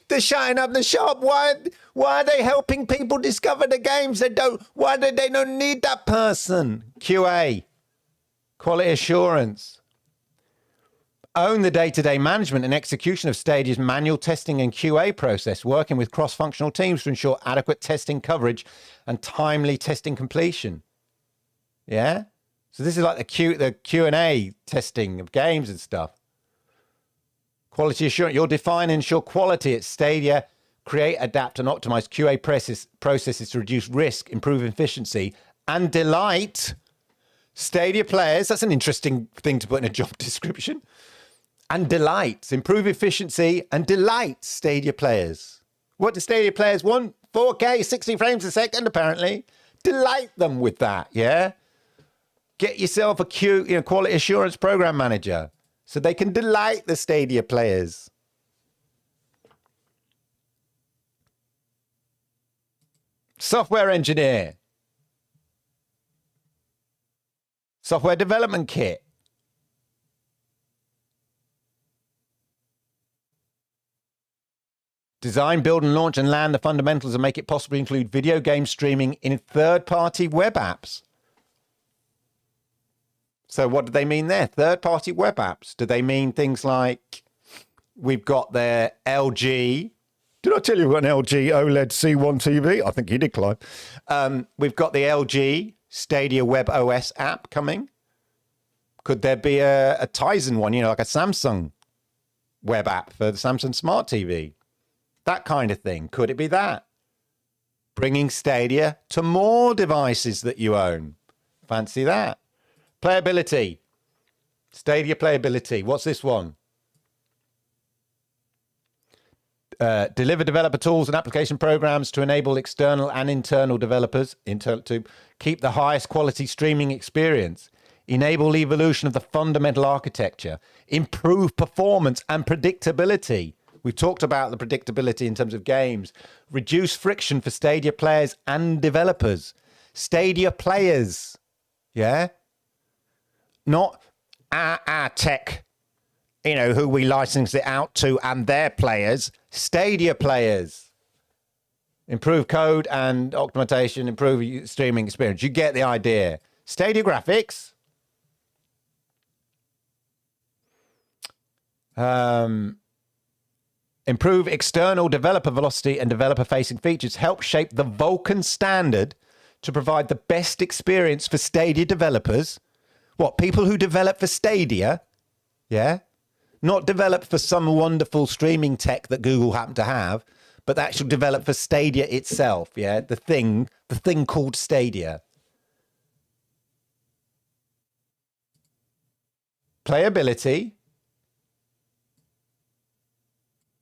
They're shutting up the shop. Why are they helping people discover the games? Why do they don't need that person? QA, quality assurance. Own the day-to-day management and execution of Stadia's manual testing and QA process, working with cross-functional teams to ensure adequate testing coverage and timely testing completion. Yeah? So this is like the Q&A testing of games and stuff. Quality assurance. You'll define and ensure quality at Stadia. Create, adapt, and optimize QA processes to reduce risk, improve efficiency, and delight Stadia players. That's an interesting thing to put in a job description. And delight. Improve efficiency and delight Stadia players. What do Stadia players want? 4K, 60 frames a second, apparently. Delight them with that, yeah? Get yourself a quality assurance program manager so they can delight the Stadia players. Software engineer. Software development kit. Design, build, and launch and land the fundamentals and make it possible to include video game streaming in third-party web apps. So what do they mean there? Third-party web apps. Do they mean things like we've got their LG? Did I tell you we've got an LG OLED C1 TV? I think you did, Clive. We've got the LG Stadia Web OS app coming. Could there be a Tizen one, like a Samsung web app for the Samsung Smart TV? That kind of thing. Could it be that? Bringing Stadia to more devices that you own. Fancy that. Playability. Stadia playability. What's this one? Deliver developer tools and application programs to enable external and internal developers to keep the highest quality streaming experience. Enable evolution of the fundamental architecture. Improve performance and predictability. We've talked about the predictability in terms of games. Reduce friction for Stadia players and developers. Stadia players. Yeah? Not our tech, who we license it out to and their players. Stadia players. Improve code and optimization, improve streaming experience. You get the idea. Stadia graphics. Improve external developer velocity and developer-facing features. Help shape the Vulkan standard to provide the best experience for Stadia developers. What, people who develop for Stadia? Yeah? Not develop for some wonderful streaming tech that Google happen to have, but that should develop for Stadia itself, yeah? The thing called Stadia. Playability.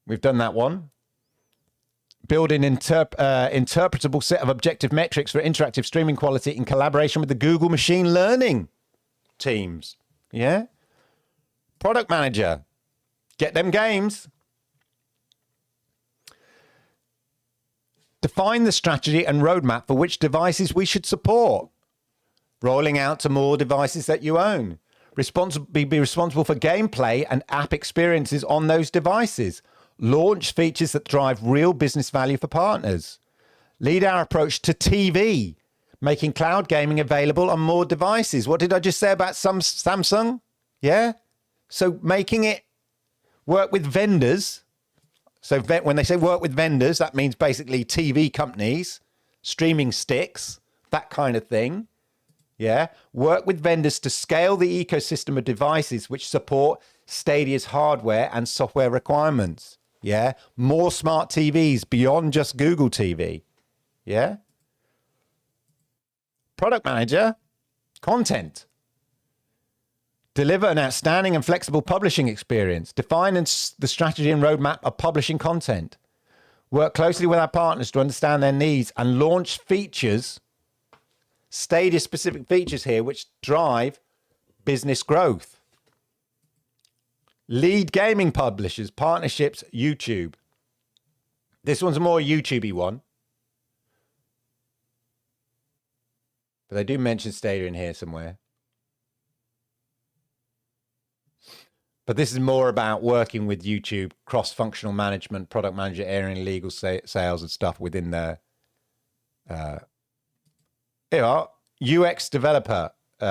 We've done that one. Build an interpretable set of objective metrics for interactive streaming quality in collaboration with the Google machine learning teams. Yeah? Product manager. Get them games. Define the strategy and roadmap for which devices we should support. Rolling out to more devices that you own. Be responsible for gameplay and app experiences on those devices. Launch features that drive real business value for partners. Lead our approach to TV, making cloud gaming available on more devices. What did I just say about Samsung? Yeah? So making it work with vendors. So when they say work with vendors, that means basically TV companies, streaming sticks, that kind of thing. Yeah? Work with vendors to scale the ecosystem of devices which support Stadia's hardware and software requirements. Yeah? More smart TVs beyond just Google TV. Yeah? Product manager, content. Deliver an outstanding and flexible publishing experience. Define the strategy and roadmap of publishing content. Work closely with our partners to understand their needs and launch features, Stadia-specific features here, which drive business growth. Lead gaming publishers, partnerships, YouTube. This one's a more YouTubey one. But they do mention Stadia in here somewhere. But this is more about working with YouTube, cross-functional management, product manager, area and legal sales and stuff within the here you are, UX developer,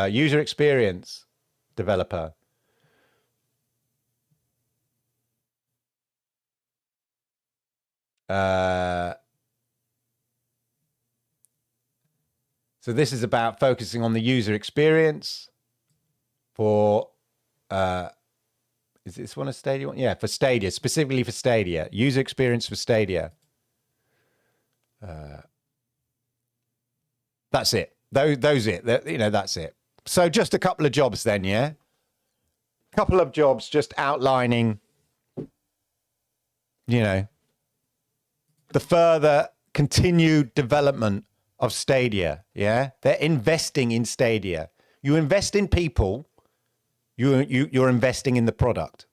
user experience developer. So this is about focusing on the user experience for is this one a Stadia one? Yeah, for Stadia, specifically for Stadia. User experience for Stadia. That's it. Those it. That's it. So just a couple of jobs then, yeah? A couple of jobs just outlining, the further continued development of Stadia, yeah? They're investing in Stadia. You invest in people, you're investing in the product.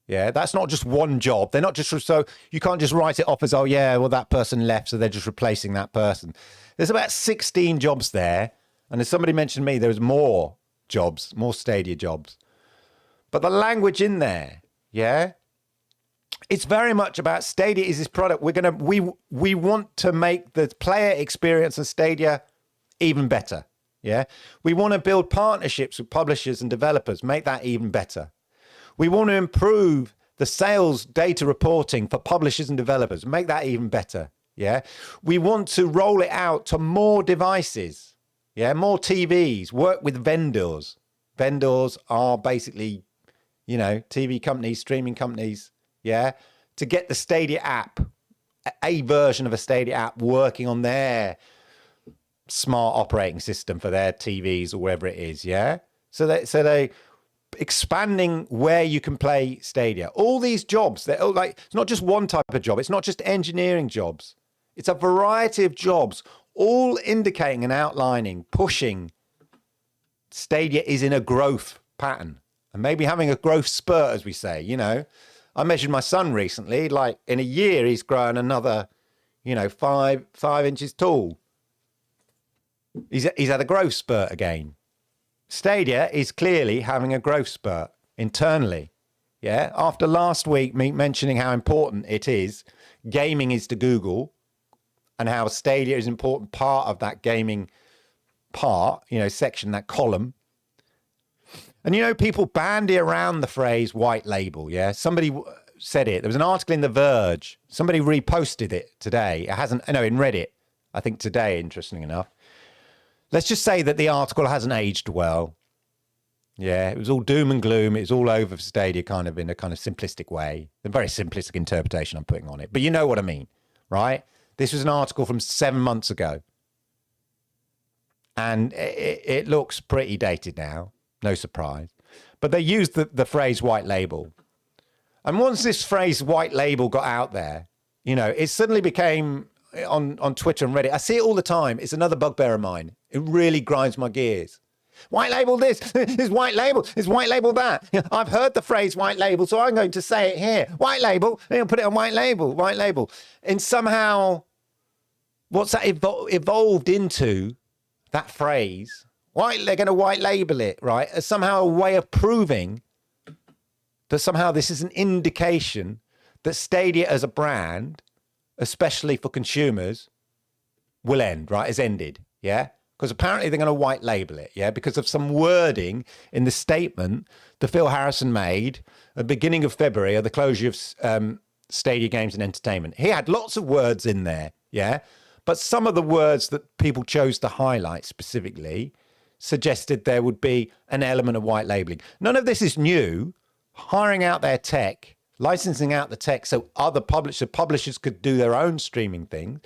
Yeah, that's not just one job. They're not just, so you can't just write it off as, oh yeah, well that person left, so they're just replacing that person. There's about 16 jobs there. And as somebody mentioned to me, there's more jobs, more Stadia jobs. But the language in there, yeah, it's very much about Stadia is this product. We want to make the player experience on Stadia even better. Yeah, we want to build partnerships with publishers and developers, make that even better. We want to improve the sales data reporting for publishers and developers, make that even better. Yeah, we want to roll it out to more devices. Yeah, more TVs, work with vendors. Vendors are basically, TV companies, streaming companies. Yeah, to get the Stadia app, a version of a Stadia app working on their smart operating system for their TVs or wherever it is, yeah? So they expanding where you can play Stadia. All these jobs, they're all like, it's not just one type of job. It's not just engineering jobs. It's a variety of jobs, all indicating and outlining, pushing Stadia is in a growth pattern and maybe having a growth spurt, as we say, I measured my son recently, like in a year, he's grown another, 5 inches tall. He's had a growth spurt again. Stadia is clearly having a growth spurt internally. Yeah. After last week, me mentioning how important it is, gaming is to Google, and how Stadia is an important part of that gaming part, section, that column. And, people bandy around the phrase white label. Yeah. Somebody said it. There was an article in The Verge. Somebody reposted it today. It hasn't, no, in Reddit, I think today, interestingly enough. Let's just say that the article hasn't aged well. Yeah, it was all doom and gloom. It was all over for Stadia kind of in a kind of simplistic way. A very simplistic interpretation I'm putting on it. But you know what I mean, right? This was an article from 7 months ago. And it looks pretty dated now. No surprise. But they used the phrase white label. And once this phrase white label got out there, it suddenly became on Twitter and Reddit. I see it all the time. It's another bugbear of mine. It really grinds my gears. White label this, is white label, is white label that. I've heard the phrase white label, so I'm going to say it here. White label, and put it on white label. And somehow, what's that evolved into, that phrase? They're going to white label it, right? As somehow a way of proving that somehow this is an indication that Stadia as a brand, especially for consumers, will end, right? Has ended, yeah? Because apparently they're going to white label it, yeah? Because of some wording in the statement that Phil Harrison made at the beginning of February of the closure of Stadia Games and Entertainment. He had lots of words in there, yeah? But some of the words that people chose to highlight specifically suggested there would be an element of white labeling. None of this is new. Hiring out their tech, licensing out the tech so other publishers could do their own streaming thing.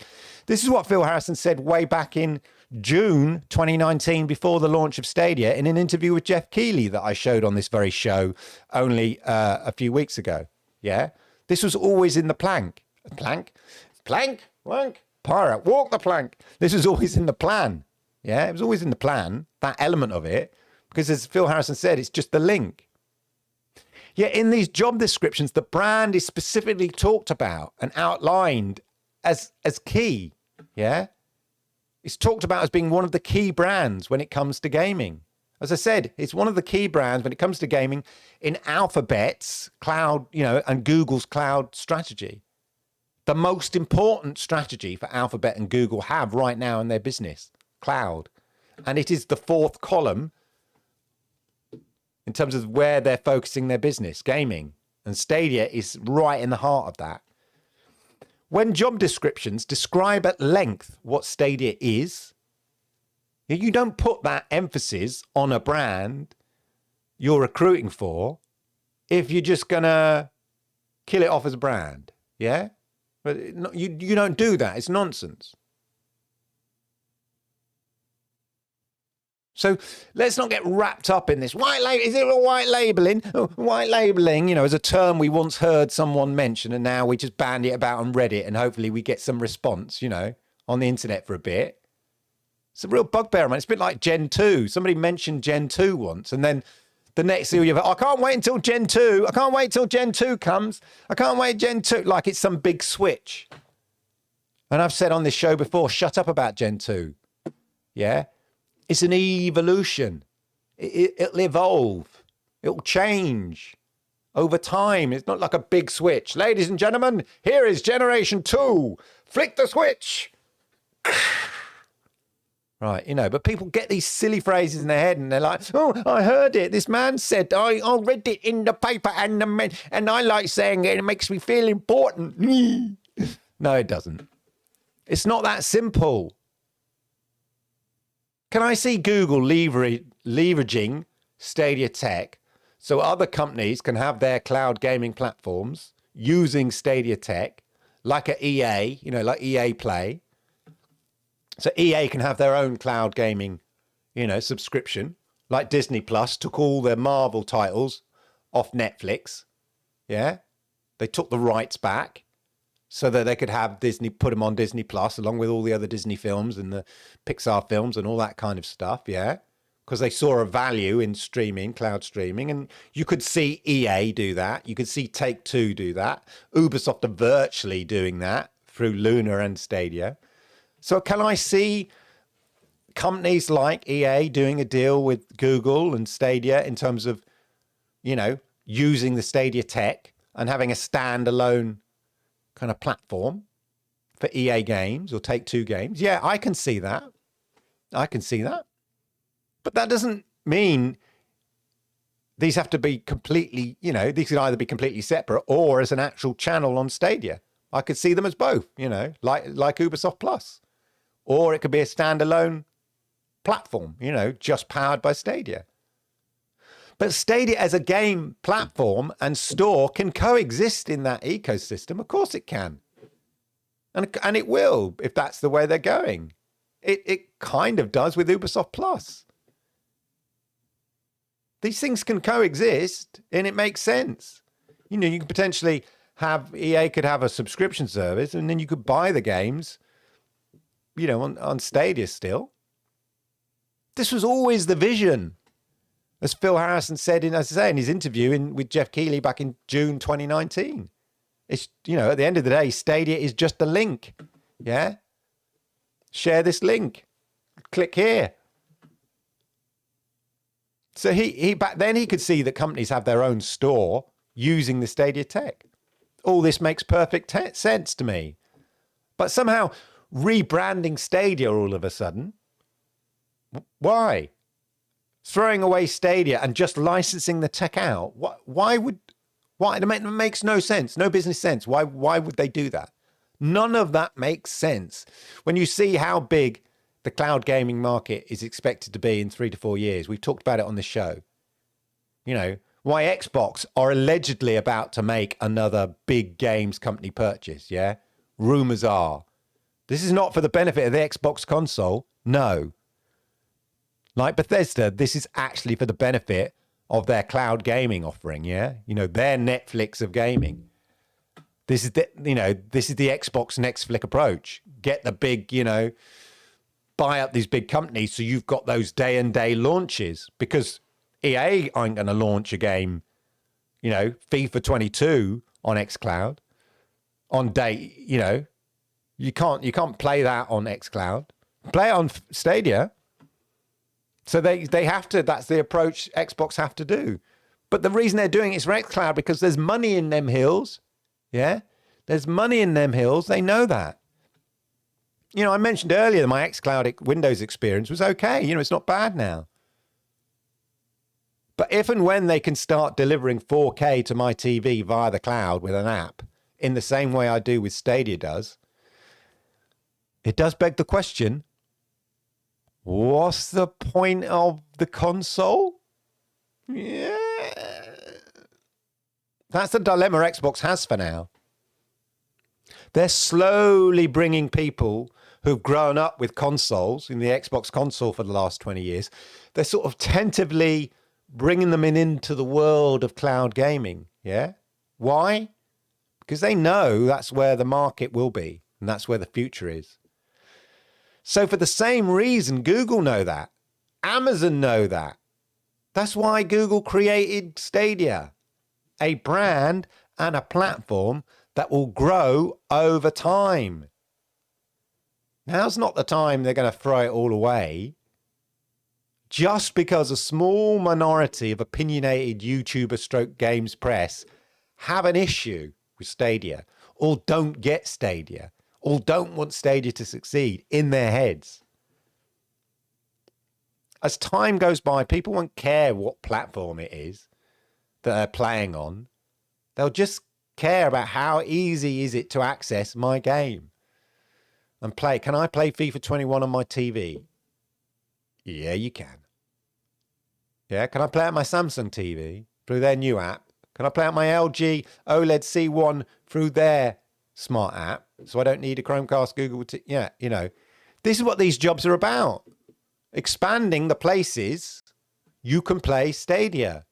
This is what Phil Harrison said way back in June 2019 before the launch of Stadia in an interview with Jeff Keighley that I showed on this very show only a few weeks ago. Yeah, this was always in the plank. Plank, pirate, walk the plank. This was always in the plan. Yeah, it was always in the plan, that element of it, because as Phil Harrison said, it's just the link. Yet in these job descriptions, the brand is specifically talked about and outlined as key. Yeah. It's talked about as being one of the key brands when it comes to gaming. As I said, it's one of the key brands when it comes to gaming in Alphabet's cloud, and Google's cloud strategy. The most important strategy for Alphabet and Google have right now in their business, cloud. And it is the fourth column in terms of where they're focusing their business, gaming. And Stadia is right in the heart of that. When job descriptions describe at length what Stadia is, you don't put that emphasis on a brand you're recruiting for if you're just going to kill it off as a brand. Yeah? But you don't do that. It's nonsense. So let's not get wrapped up in this. White label, is it a white labeling? Oh, white labeling, is a term we once heard someone mention, and now we just bandy it about on Reddit, and hopefully we get some response, on the internet for a bit. It's a real bugbear, man. It's a bit like Gen 2. Somebody mentioned Gen 2 once, and then the next thing I can't wait until Gen 2. I can't wait till Gen 2 comes. I can't wait Gen 2. Like it's some big switch. And I've said on this show before, shut up about Gen 2. Yeah? It's an evolution. It'll evolve. It'll change over time. It's not like a big switch. Ladies and gentlemen, here is Generation 2. Flick the switch. Right, but people get these silly phrases in their head and they're like, oh, I heard it. This man said, I read it in the paper and I like saying it. It makes me feel important. No, it doesn't. It's not that simple. Can I see Google leveraging Stadia tech so other companies can have their cloud gaming platforms using Stadia tech, like a EA, like EA Play? So EA can have their own cloud gaming, subscription, like Disney Plus took all their Marvel titles off Netflix. Yeah. They took the rights back so that they could have Disney, put them on Disney Plus along with all the other Disney films and the Pixar films and all that kind of stuff. Yeah. Because they saw a value in streaming, cloud streaming, and you could see EA do that. You could see Take-Two do that. Ubisoft are virtually doing that through Luna and Stadia. So can I see companies like EA doing a deal with Google and Stadia in terms of, using the Stadia tech and having a standalone kind of platform for EA games or Take-Two games? Yeah, I can see that. I can see that. But that doesn't mean these have to be completely, these can either be completely separate or as an actual channel on Stadia. I could see them as both, like Ubisoft Plus. Or it could be a standalone platform, just powered by Stadia. But Stadia as a game platform and store can coexist in that ecosystem. Of course it can. And it will, if that's the way they're going. It kind of does with Ubisoft Plus. These things can coexist and it makes sense. You could potentially have, EA could have a subscription service and then you could buy the games on Stadia still. This was always the vision, as Phil Harrison said in his interview with Jeff Keighley back in June 2019. It's, at the end of the day, Stadia is just a link. Yeah. Share this link. Click here. So he back then he could see that companies have their own store using the Stadia tech. All this makes perfect sense to me. But somehow rebranding Stadia all of a sudden, why? Throwing away Stadia and just licensing the tech out. Why? It makes no sense, no business sense. Why would they do that? None of that makes sense. When you see how big the cloud gaming market is expected to be in 3 to 4 years, we've talked about it on the show. Why Xbox are allegedly about to make another big games company purchase. Yeah. Rumors are. This is not for the benefit of the Xbox console. No. Like Bethesda, this is actually for the benefit of their cloud gaming offering. Yeah. Their Netflix of gaming. This is the Xbox Netflix approach. Get the big, buy up these big companies so you've got those day and day launches, because EA aren't going to launch a game, FIFA 22 on xCloud on day, you can't play that on xCloud Play it on Stadia. So they have to, that's the approach Xbox have to do. But the reason they're doing it is for xCloud because there's money in them hills. Yeah? There's money in them hills. They know that. You know, I mentioned earlier that my xCloud Windows experience was okay. You know, it's not bad now. But if and when they can start delivering 4K to my TV via the cloud with an app in the same way I do with Stadia does, it does beg the question, what's the point of the console? Yeah. That's the dilemma Xbox has for now. They're slowly bringing people who've grown up with consoles, in the Xbox console for the last 20 years, they're sort of tentatively bringing them into the world of cloud gaming. Yeah? Why? Because they know that's where the market will be, and that's where the future is. So for the same reason, Google know that. Amazon know that. That's why Google created Stadia, a brand and a platform that will grow over time. Now's not the time they're going to throw it all away just because a small minority of opinionated YouTuber stroke games press have an issue with Stadia or don't get Stadia or don't want Stadia to succeed in their heads. As time goes by, people won't care what platform it is that they're playing on. They'll just care about how easy is it to access my game and play. Can I play FIFA 21 on my TV? Yeah, you can. Yeah, can I play it on my Samsung TV through their new app? Can I play it on my LG OLED C1 through their smart app? So I don't need a Chromecast, Google. Yeah, you know, this is what these jobs are about. Expanding the places you can play Stadia.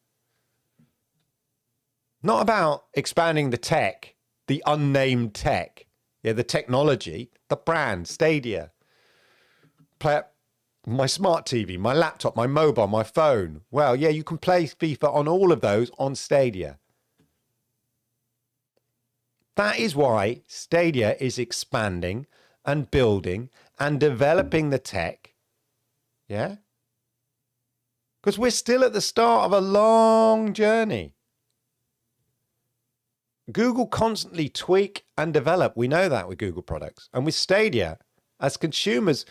Not about expanding the tech, the unnamed tech. Yeah, the technology, the brand, Stadia. Play it on my smart TV, my laptop, my mobile, my phone. Well, yeah, you can play FIFA on all of those on Stadia. That is why Stadia is expanding and building and developing the tech. Yeah? Because we're still at the start of a long journey. Google constantly tweak and develop. We know that with Google products. And with Stadia, as consumers,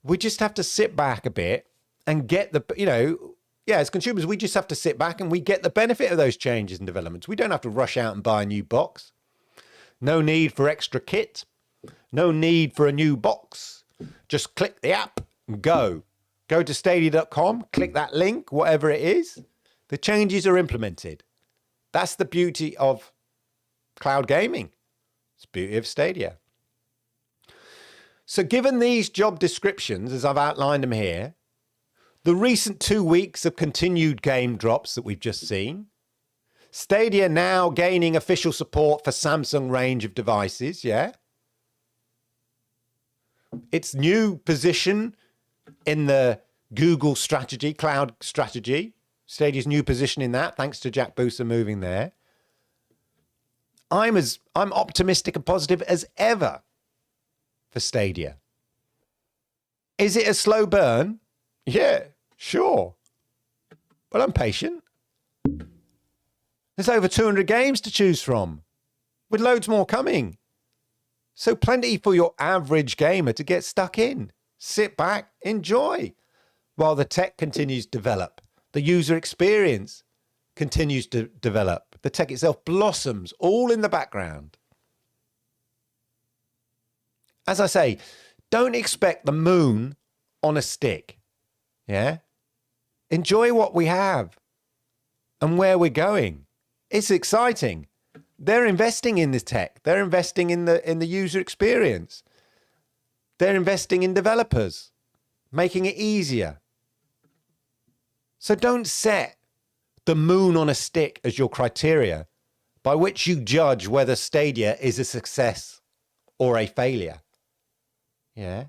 we just have to sit back a bit and get the, you know, yeah, as consumers, we just have to sit back and we get the benefit of those changes and developments. We don't have to rush out and buy a new box. No need for extra kit. No need for a new box. Just click the app and go. Go to stadia.com, click that link, whatever it is. The changes are implemented. That's the beauty of cloud gaming. It's the beauty of Stadia. So given these job descriptions, as I've outlined them here, the recent 2 weeks of continued game drops that we've just seen, Stadia now gaining official support for Samsung range of devices, yeah? Its new position in the Google strategy, cloud strategy, Stadia's new position in that, thanks to Jack Booser moving there. I'm optimistic and positive as ever for Stadia. Is it a slow burn? Yeah, sure. But I'm patient. There's over 200 games to choose from, with loads more coming. So plenty for your average gamer to get stuck in. Sit back, enjoy, while the tech continues to develop. The user experience continues to develop. The tech itself blossoms all in the background. As I say, don't expect the moon on a stick. Yeah? Enjoy what we have and where we're going. It's exciting. They're investing in this tech. They're investing in the user experience. They're investing in developers, making it easier. So don't set the moon on a stick as your criteria by which you judge whether Stadia is a success or a failure. Yeah?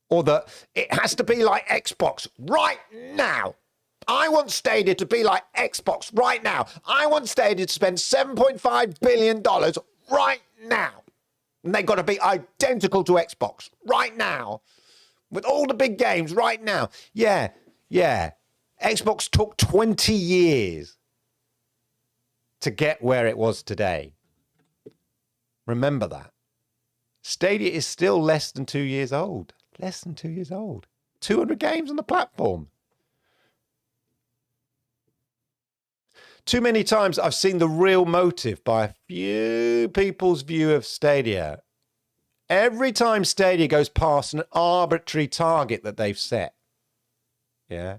Or that it has to be like Xbox right now. I want Stadia to be like Xbox right now. I want Stadia to spend $7.5 billion right now. And they've got to be identical to Xbox right now. with all the big games right now. Yeah. Xbox took 20 years to get where it was today. Remember that. Stadia is still less than 2 years old. Less than 2 years old. 200 games on the platform. Too many times I've seen the real motive by a few people's view of Stadia. Every time Stadia goes past an arbitrary target that they've set, yeah,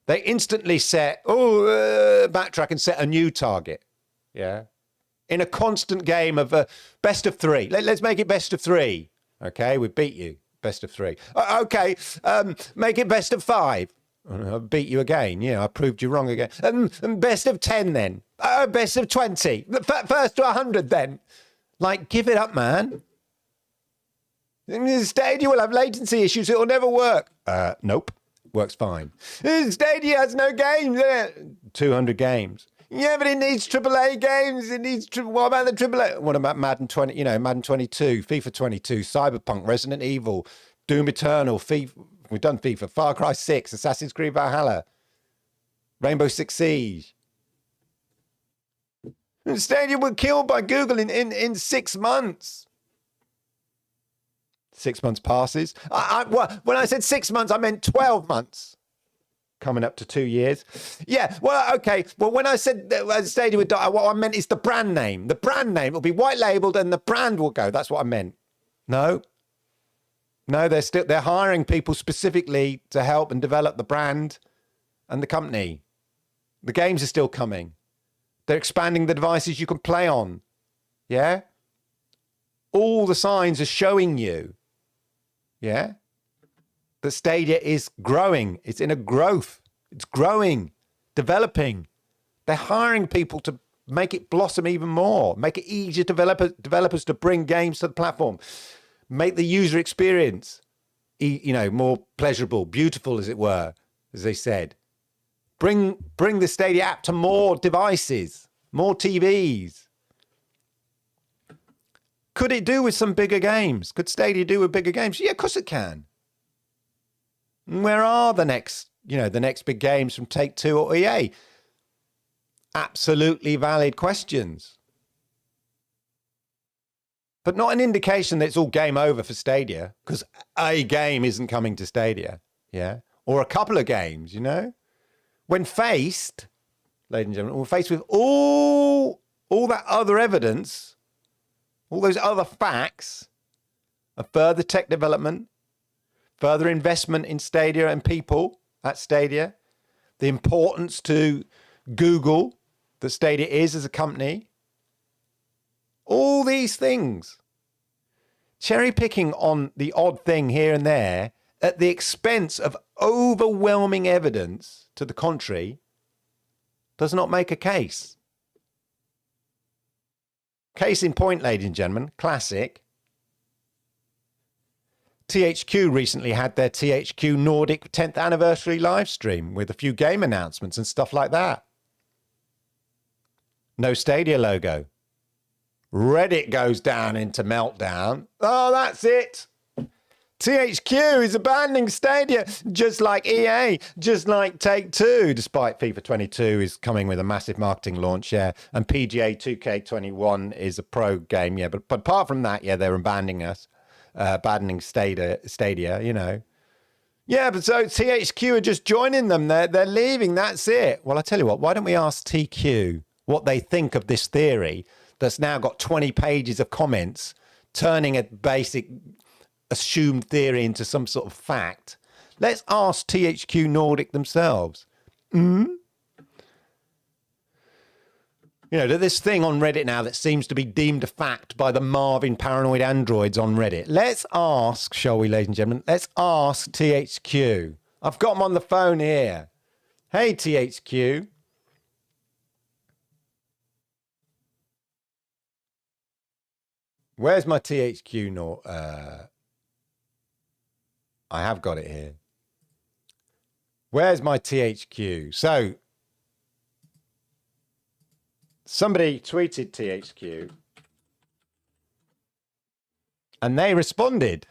they instantly backtrack and set a new target, yeah, in a constant game of best of three. Let's make it best of three, okay? We beat you, best of three. Okay, make it best of five. I beat you again. Yeah, I proved you wrong again. Best of 10 then. Best of 20. First to 100 then. Like, give it up, man. Stadia will have latency issues. It will never work. Nope. Works fine. Stadia has no games. 200 games. Yeah, but it needs AAA games. It needs. What about the AAA? What about Madden 20? You know, Madden 22, FIFA 22, Cyberpunk, Resident Evil, Doom Eternal, FIFA. We've done FIFA, Far Cry 6, Assassin's Creed Valhalla, Rainbow Six Siege. Stadia were killed by Google in 6 months. 6 months passes. When I said 6 months, I meant 12 months. Coming up to 2 years. Yeah, well, okay. Well, when I said that Stadia would die, what I meant is the brand name. The brand name will be white labeled and the brand will go. That's what I meant. No, they're hiring people specifically to help and develop the brand and the company. The games are still coming. They're expanding the devices you can play on. Yeah? All the signs are showing you. Yeah? That Stadia is growing. It's in a growth. It's growing, developing. They're hiring people to make it blossom even more, make it easier to developers to bring games to the platform. Make the user experience, more pleasurable, beautiful, as it were, as they said. Bring the Stadia app to more devices, more TVs. Could it do with some bigger games? Could Stadia do with bigger games? Yeah, of course it can. Where are the next big games from Take-Two or EA? Absolutely valid questions. But not an indication that it's all game over for Stadia, because a game isn't coming to Stadia, yeah? Or a couple of games, you know? When faced, ladies and gentlemen, when faced with all that other evidence, all those other facts of further tech development, further investment in Stadia and people at Stadia, the importance to Google that Stadia is as a company, all these things, cherry picking on the odd thing here and there at the expense of overwhelming evidence to the contrary does not make a case. Case in point, ladies and gentlemen, classic. THQ recently had their THQ Nordic 10th anniversary live stream with a few game announcements and stuff like that. No Stadia logo. Reddit goes down into meltdown. Oh, that's it. THQ is abandoning Stadia, just like EA, just like Take-Two, despite FIFA 22 is coming with a massive marketing launch, yeah, and PGA 2K21 is a pro game, yeah, but apart from that, yeah, they're abandoning Stadia, you know. Yeah, but so THQ are just joining them. They're leaving, that's it. Well, I tell you what, why don't we ask TQ what they think of this theory that's now got 20 pages of comments, turning a basic assumed theory into some sort of fact. Let's ask THQ Nordic themselves. You know, this thing on Reddit now that seems to be deemed a fact by the Marvin paranoid androids on Reddit. Let's ask, shall we, ladies and gentlemen? Let's ask THQ. I've got them on the phone here. Hey, THQ. Where's my THQ? I have got it here. Where's my THQ? So, somebody tweeted THQ and they responded.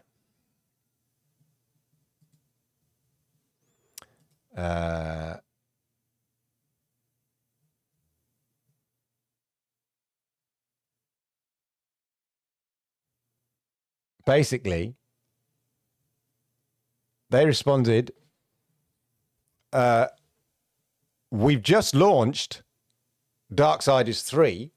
Basically, they responded, we've just launched Darksiders 3.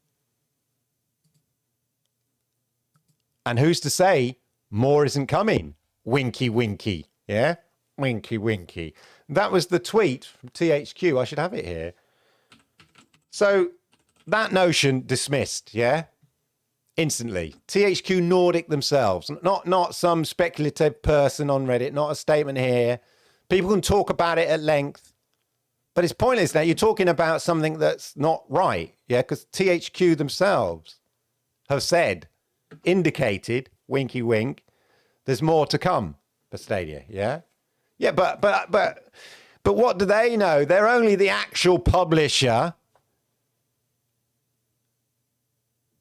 And who's to say more isn't coming? Winky, winky. Yeah? Winky, winky. That was the tweet from THQ. I should have it here. So that notion dismissed, yeah? Instantly. THQ Nordic themselves. Not some speculative person on Reddit. Not a statement here. People can talk about it at length. But it's pointless now. You're talking about something that's not right, yeah? Because THQ themselves have said, indicated, winky wink, there's more to come for Stadia, yeah? Yeah, but what do they know? They're only the actual publisher.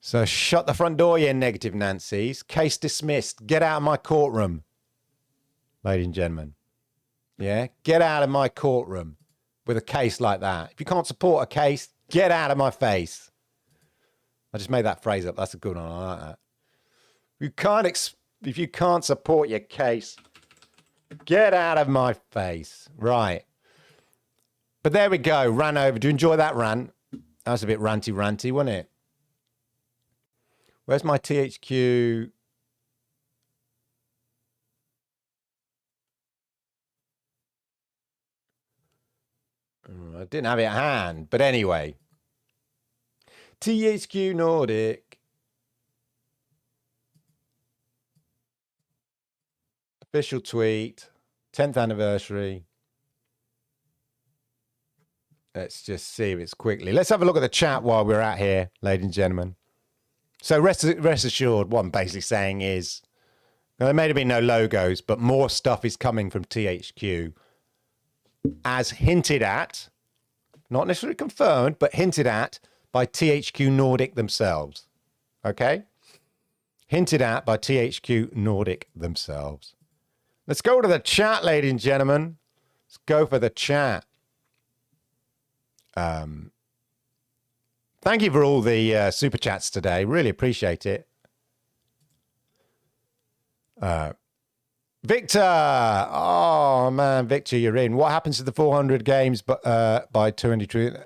So shut the front door, you negative Nancy's. Case dismissed. Get out of my courtroom, ladies and gentlemen. Yeah, get out of my courtroom with a case like that. If you can't support a case, get out of my face. I just made that phrase up. That's a good one. I like that. If you can't support your case, get out of my face. Right. But there we go. Ran over. Do you enjoy that rant? That was a bit ranty, wasn't it? Where's my THQ? I didn't have it at hand. But anyway. THQ Nordic. Official tweet. 10th anniversary. Let's just see if it's quickly. Let's have a look at the chat while we're out here, ladies and gentlemen. So rest assured, what I'm basically saying is, well, there may have been no logos, but more stuff is coming from THQ. As hinted at, not necessarily confirmed, but hinted at by THQ Nordic themselves. Okay? Hinted at by THQ Nordic themselves. Let's go to the chat, ladies and gentlemen. Let's go for the chat. Thank you for all the super chats today. Really appreciate it. Victor. Oh, man, Victor, you're in. What happens to the 400 games by 200?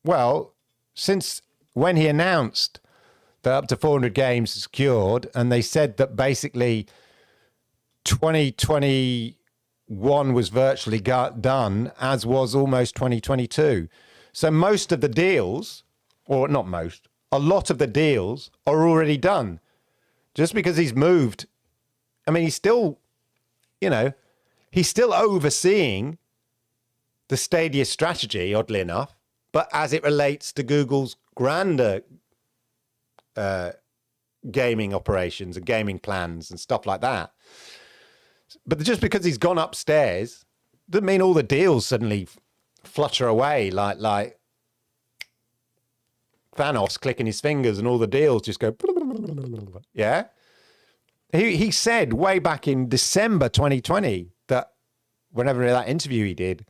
Well, since when he announced that up to 400 games secured, and they said that basically 2021 was virtually done, as was almost 2022. So most of the deals, or not most, a lot of the deals are already done. Just because he's moved, I mean, he's still, he's still overseeing the Stadia strategy, oddly enough, but as it relates to Google's grander gaming operations and gaming plans and stuff like that. But just because he's gone upstairs doesn't mean all the deals suddenly flutter away like Thanos clicking his fingers and all the deals just go. Yeah. He said way back in December 2020 that whenever that interview he did,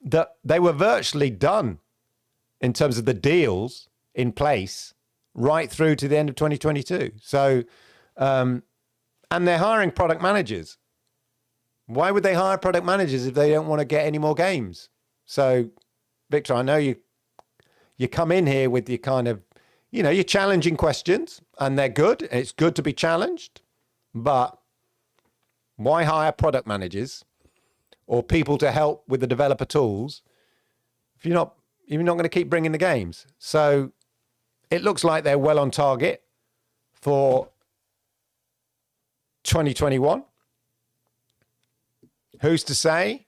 that they were virtually done in terms of the deals in place right through to the end of 2022. So, and they're hiring product managers. Why would they hire product managers if they don't want to get any more games? So, Victor, I know you come in here with your kind of, your challenging questions, and they're good. It's good to be challenged, but why hire product managers or people to help with the developer tools if you're not going to keep bringing the games? So it looks like they're well on target for 2021. Who's to say?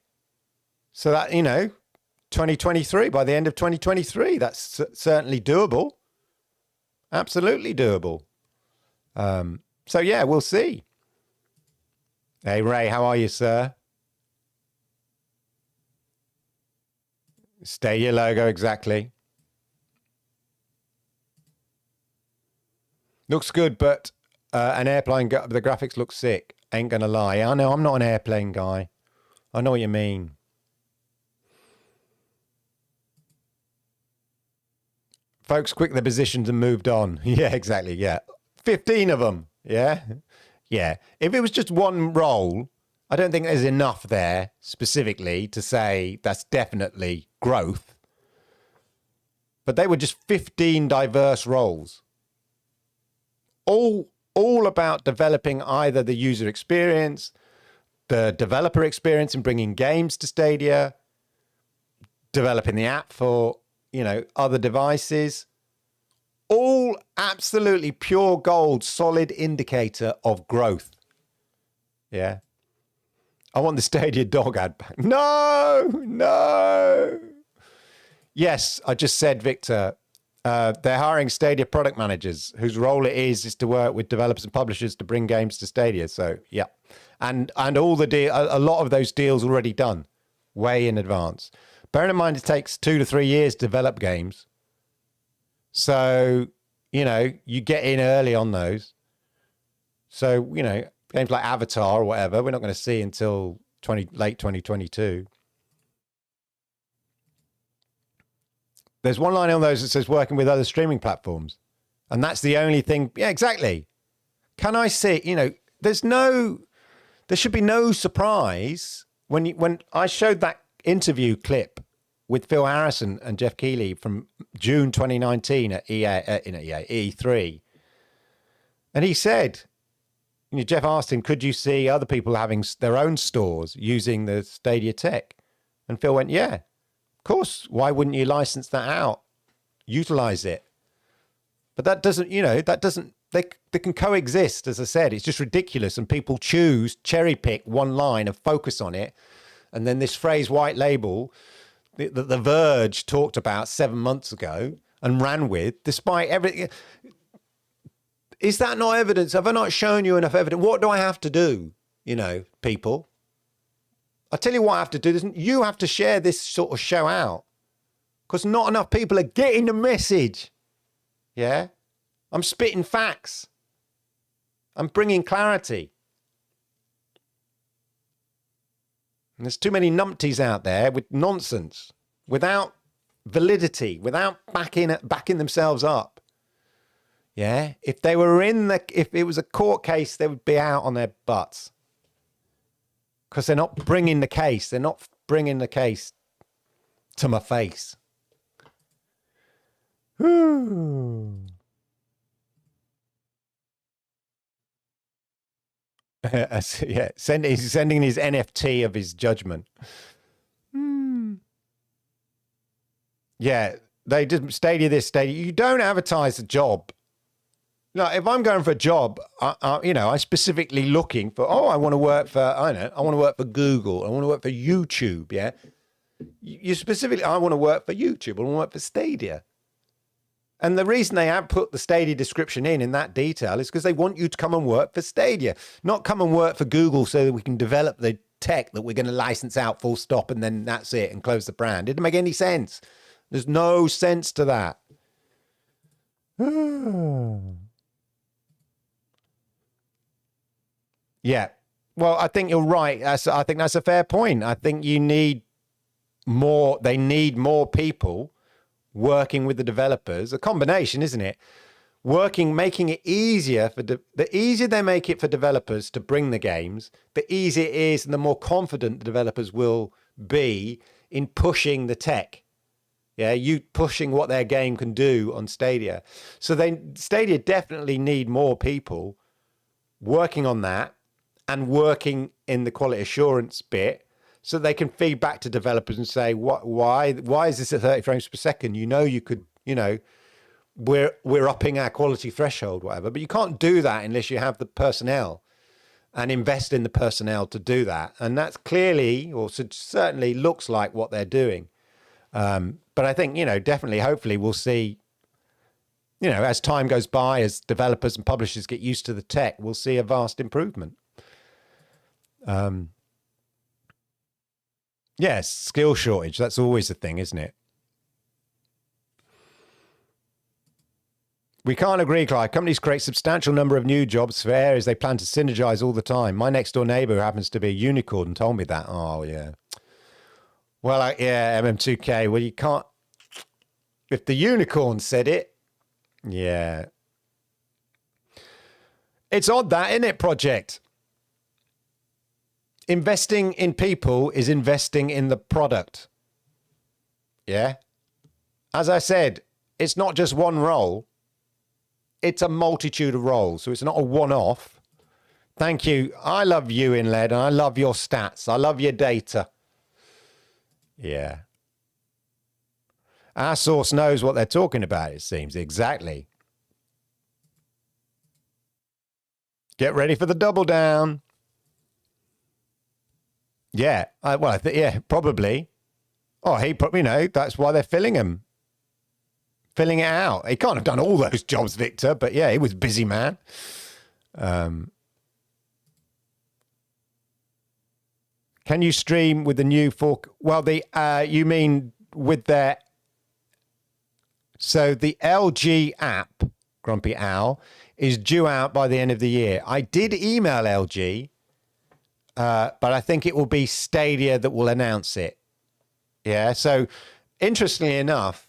So that, 2023, by the end of 2023, that's certainly doable. Absolutely doable. So, yeah, we'll see. Hey, Ray, how are you, sir? Stadia logo, exactly. Looks good, but an airplane, the graphics look sick. Ain't going to lie. I know I'm not an airplane guy. I know what you mean. Folks quit their positions and moved on. Yeah, exactly. Yeah. 15 of them. Yeah. Yeah. If it was just one role, I don't think there's enough there specifically to say that's definitely growth. But they were just 15 diverse roles. All about developing either the user experience, the developer experience and bringing games to Stadia, developing the app for, other devices. All absolutely pure gold, solid indicator of growth. Yeah. I want the Stadia dog ad back. No. Yes, I just said, Victor, they're hiring Stadia product managers whose role it is to work with developers and publishers to bring games to Stadia. So, yeah. And all a lot of those deals already done way in advance. Bearing in mind, it takes 2 to 3 years to develop games. So, you get in early on those. So, games like Avatar or whatever, we're not going to see until late 2022. There's one line on those that says working with other streaming platforms. And that's the only thing. Yeah, exactly. Can I see, there should be no surprise when I showed that interview clip with Phil Harrison and Jeff Keighley from June 2019 at E3. And he said, Jeff asked him, could you see other people having their own stores using the Stadia tech? And Phil went, yeah, of course. Why wouldn't you license that out? Utilize it. But that doesn't, they can coexist, as I said. It's just ridiculous. And people cherry pick one line and focus on it. And then this phrase, white label, that The Verge talked about 7 months ago and ran with, despite everything. Is that not evidence? Have I not shown you enough evidence? What do I have to do, people? I tell you what I have to do. You have to share this sort of show out because not enough people are getting the message. Yeah? I'm spitting facts. I'm bringing clarity. And there's too many numpties out there with nonsense, without validity, without backing themselves up. Yeah, if it was a court case, they would be out on their butts because they're not bringing the case. They're not bringing the case to my face. Yeah, he's sending his NFT of his judgment. Yeah, they just Stadia. You don't advertise a job. No, if I'm going for a job, I'm specifically looking for. I want to work for. I want to work for Google. I want to work for YouTube. Yeah, you specifically. I want to work for YouTube. I want to work for Stadia. And the reason they have put the Stadia description in that detail is because they want you to come and work for Stadia, not come and work for Google so that we can develop the tech that we're going to license out full stop and then that's it and close the brand. It didn't make any sense. There's no sense to that. Yeah. Well, I think you're right. I think that's a fair point. I think you need more. They need more people working with the developers, a combination, isn't it? Making it easier the easier they make it for developers to bring the games, the easier it is and the more confident the developers will be in pushing the tech. Yeah, you pushing what their game can do on Stadia. So Stadia definitely need more people working on that and working in the quality assurance bit, so they can feed back to developers and say, why is this at 30 frames per second? You could, we're upping our quality threshold, whatever. But you can't do that unless you have the personnel and invest in the personnel to do that. And that's clearly, or certainly looks like what they're doing. But I think, definitely, hopefully we'll see, as time goes by, as developers and publishers get used to the tech, we'll see a vast improvement. Yes, skill shortage. That's always the thing, isn't it? We can't agree, Clyde. Companies create substantial number of new jobs for areas they plan to synergize all the time. My next door neighbor, who happens to be a unicorn, told me that. Oh, yeah. Well, yeah, MM2K. Well, you can't. If the unicorn said it, yeah. It's odd that, isn't it, Project? Investing in people is investing in the product. Yeah. As I said, it's not just one role. It's a multitude of roles. So it's not a one-off. Thank you. I love you, Inled, and I love your stats. I love your data. Yeah. Our source knows what they're talking about, it seems. Exactly. Get ready for the double down. Yeah. Well, yeah, probably. Oh, he probably, that's why they're filling him. Filling it out. He can't have done all those jobs, Victor, but yeah, he was a busy man. Can you stream with the new Well, you mean with their... So the LG app, Grumpy Owl, is due out by the end of the year. I did email LG, but I think it will be Stadia that will announce it. Yeah, so interestingly enough,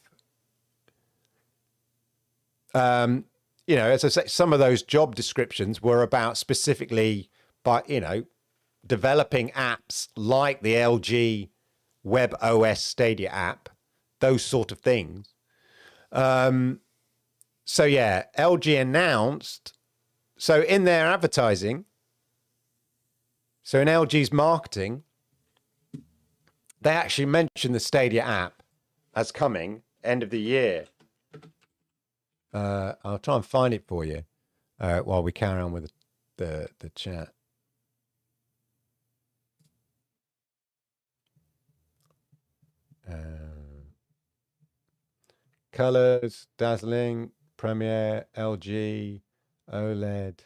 as I say, some of those job descriptions were about specifically developing apps like the LG Web OS Stadia app, those sort of things. So yeah, LG announced, so in their advertising, so in LG's marketing, they actually mentioned the Stadia app as coming end of the year. I'll try and find it for you while we carry on with the chat. Colors, dazzling, Premiere, LG, OLED.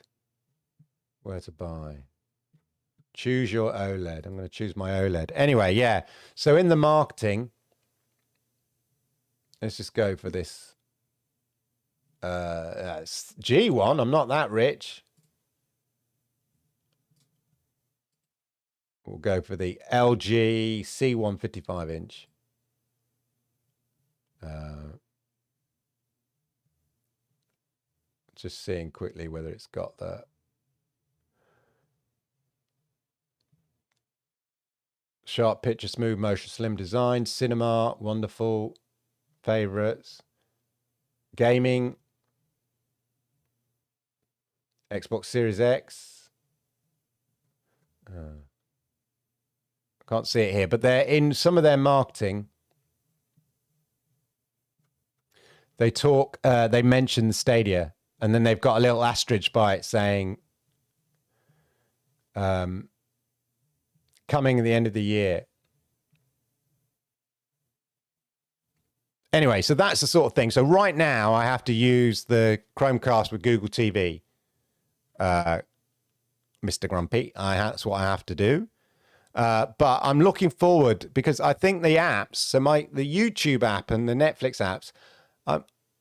Where to buy? Choose your OLED. I'm going to choose my OLED. Anyway, yeah. So in the marketing, let's just go for this. G1, I'm not that rich. We'll go for the LG C155 inch. Just seeing quickly whether it's got the sharp picture, smooth motion, slim design, cinema, wonderful, favorites, gaming, Xbox Series X. Can't see it here, but they're in some of their marketing. They mention the Stadia, and then they've got a little asterisk by it saying, coming at the end of the year. Anyway, so that's the sort of thing. So right now I have to use the Chromecast with Google TV. Mr. Grumpy, that's what I have to do. But I'm looking forward because I think the apps, so the YouTube app and the Netflix apps,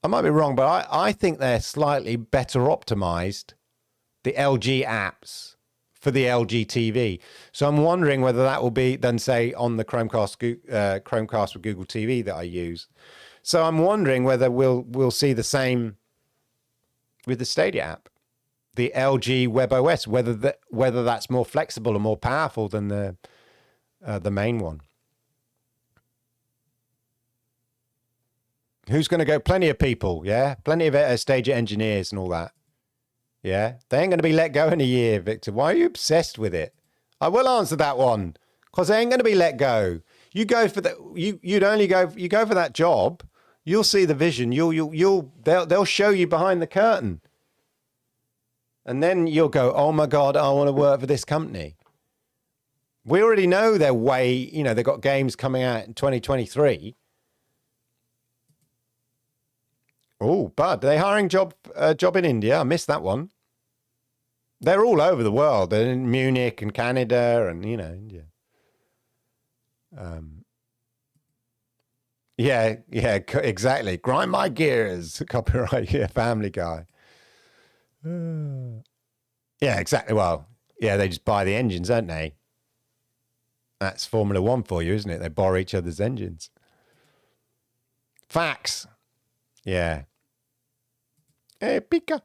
I might be wrong, but I think they're slightly better optimized, the LG apps for the LG TV. So I'm wondering whether that will be then say on the Chromecast with Google TV that I use. So I'm wondering whether we'll see the same with the Stadia app, the LG Web OS, whether that's more flexible or more powerful than the main one. Who's going to go? Plenty of people, yeah? Plenty of Stadia engineers and all that. Yeah? They ain't going to be let go in a year, Victor. Why are you obsessed with it? I will answer that one. Because they ain't going to be let go. You go for you go for that job, you'll see the vision. They'll show you behind the curtain. And then you'll go, oh my God, I want to work for this company. We already know their way, they've got games coming out in 2023. Oh, Bud, are they hiring a job in India? I missed that one. They're all over the world. They're in Munich and Canada and, India. Yeah, yeah, exactly. Grind my gears. Copyright, yeah, Family Guy. Yeah, exactly. Well, yeah, they just buy the engines, don't they? That's Formula One for you, isn't it? They borrow each other's engines. Facts. Yeah. Hey, Pika.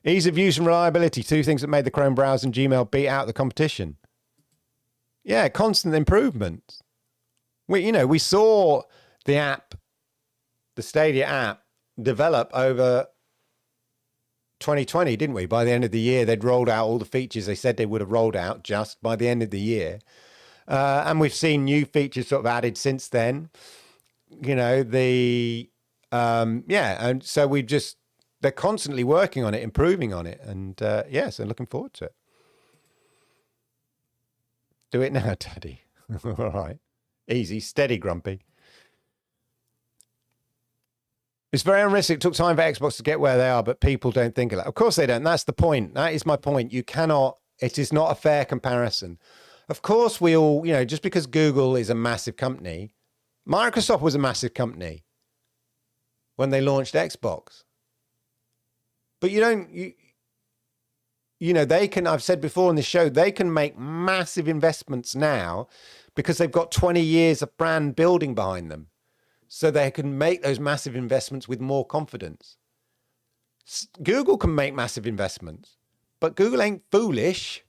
Ease of use and reliability, two things that made the Chrome browser and Gmail beat out the competition. Yeah, constant improvement. We saw the app, the Stadia app, develop over 2020, didn't we? By the end of the year, they'd rolled out all the features they said they would have rolled out just by the end of the year. And we've seen new features sort of added since then. And so they're constantly working on it, improving on it. And so looking forward to it. Do it now, Daddy. All right. Easy, steady, Grumpy. It's very unrealistic. It took time for Xbox to get where they are, but people don't think of that. Of course they don't. That's the point. That is my point. It is not a fair comparison. Of course, we all, just because Google is a massive company, Microsoft was a massive company when they launched Xbox. But they can, I've said before on the show, they can make massive investments now because they've got 20 years of brand building behind them. So they can make those massive investments with more confidence. Google can make massive investments, but Google ain't foolish.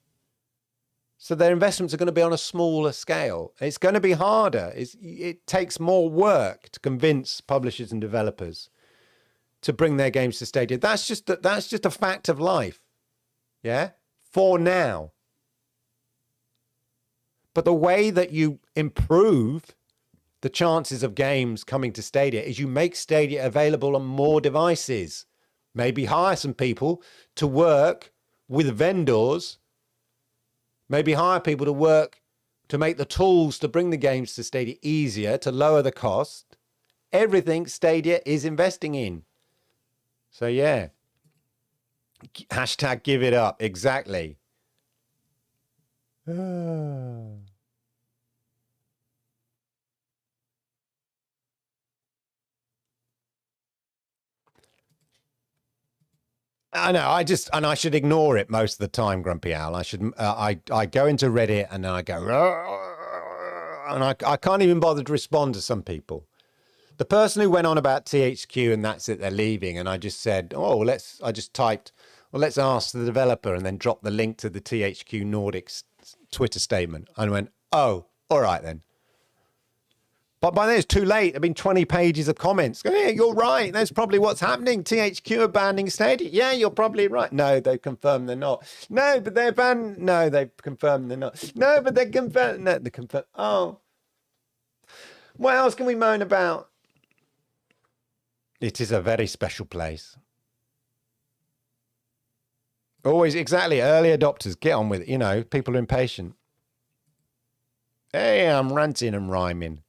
So their investments are going to be on a smaller scale. It's going to be harder. It takes more work to convince publishers and developers to bring their games to Stadia. That's just a fact of life. Yeah? For now. But the way that you improve the chances of games coming to Stadia is you make Stadia available on more devices. Maybe hire some people to work with vendors. Maybe hire people to work to make the tools to bring the games to Stadia easier, to lower the cost. Everything Stadia is investing in. So yeah. Hashtag give it up. Exactly. I know. I should ignore it most of the time, Grumpy Owl. I go into Reddit and then I go, and I can't even bother to respond to some people. The person who went on about THQ and that's it, they're leaving, and I just said, let's ask the developer, and then drop the link to the THQ Nordic Twitter statement, and went, all right then. But by then it's too late. There've been 20 pages of comments. Yeah, you're right. That's probably what's happening. THQ are banning Stadia. Yeah, you're probably right. No, they've confirmed they're not. No, but they're banned. No, they've confirmed they're not. No, but they're confirmed. No, they're confirmed. Oh. What else can we moan about? It is a very special place. Always, exactly. Early adopters, get on with it. People are impatient. Hey, I'm ranting and rhyming.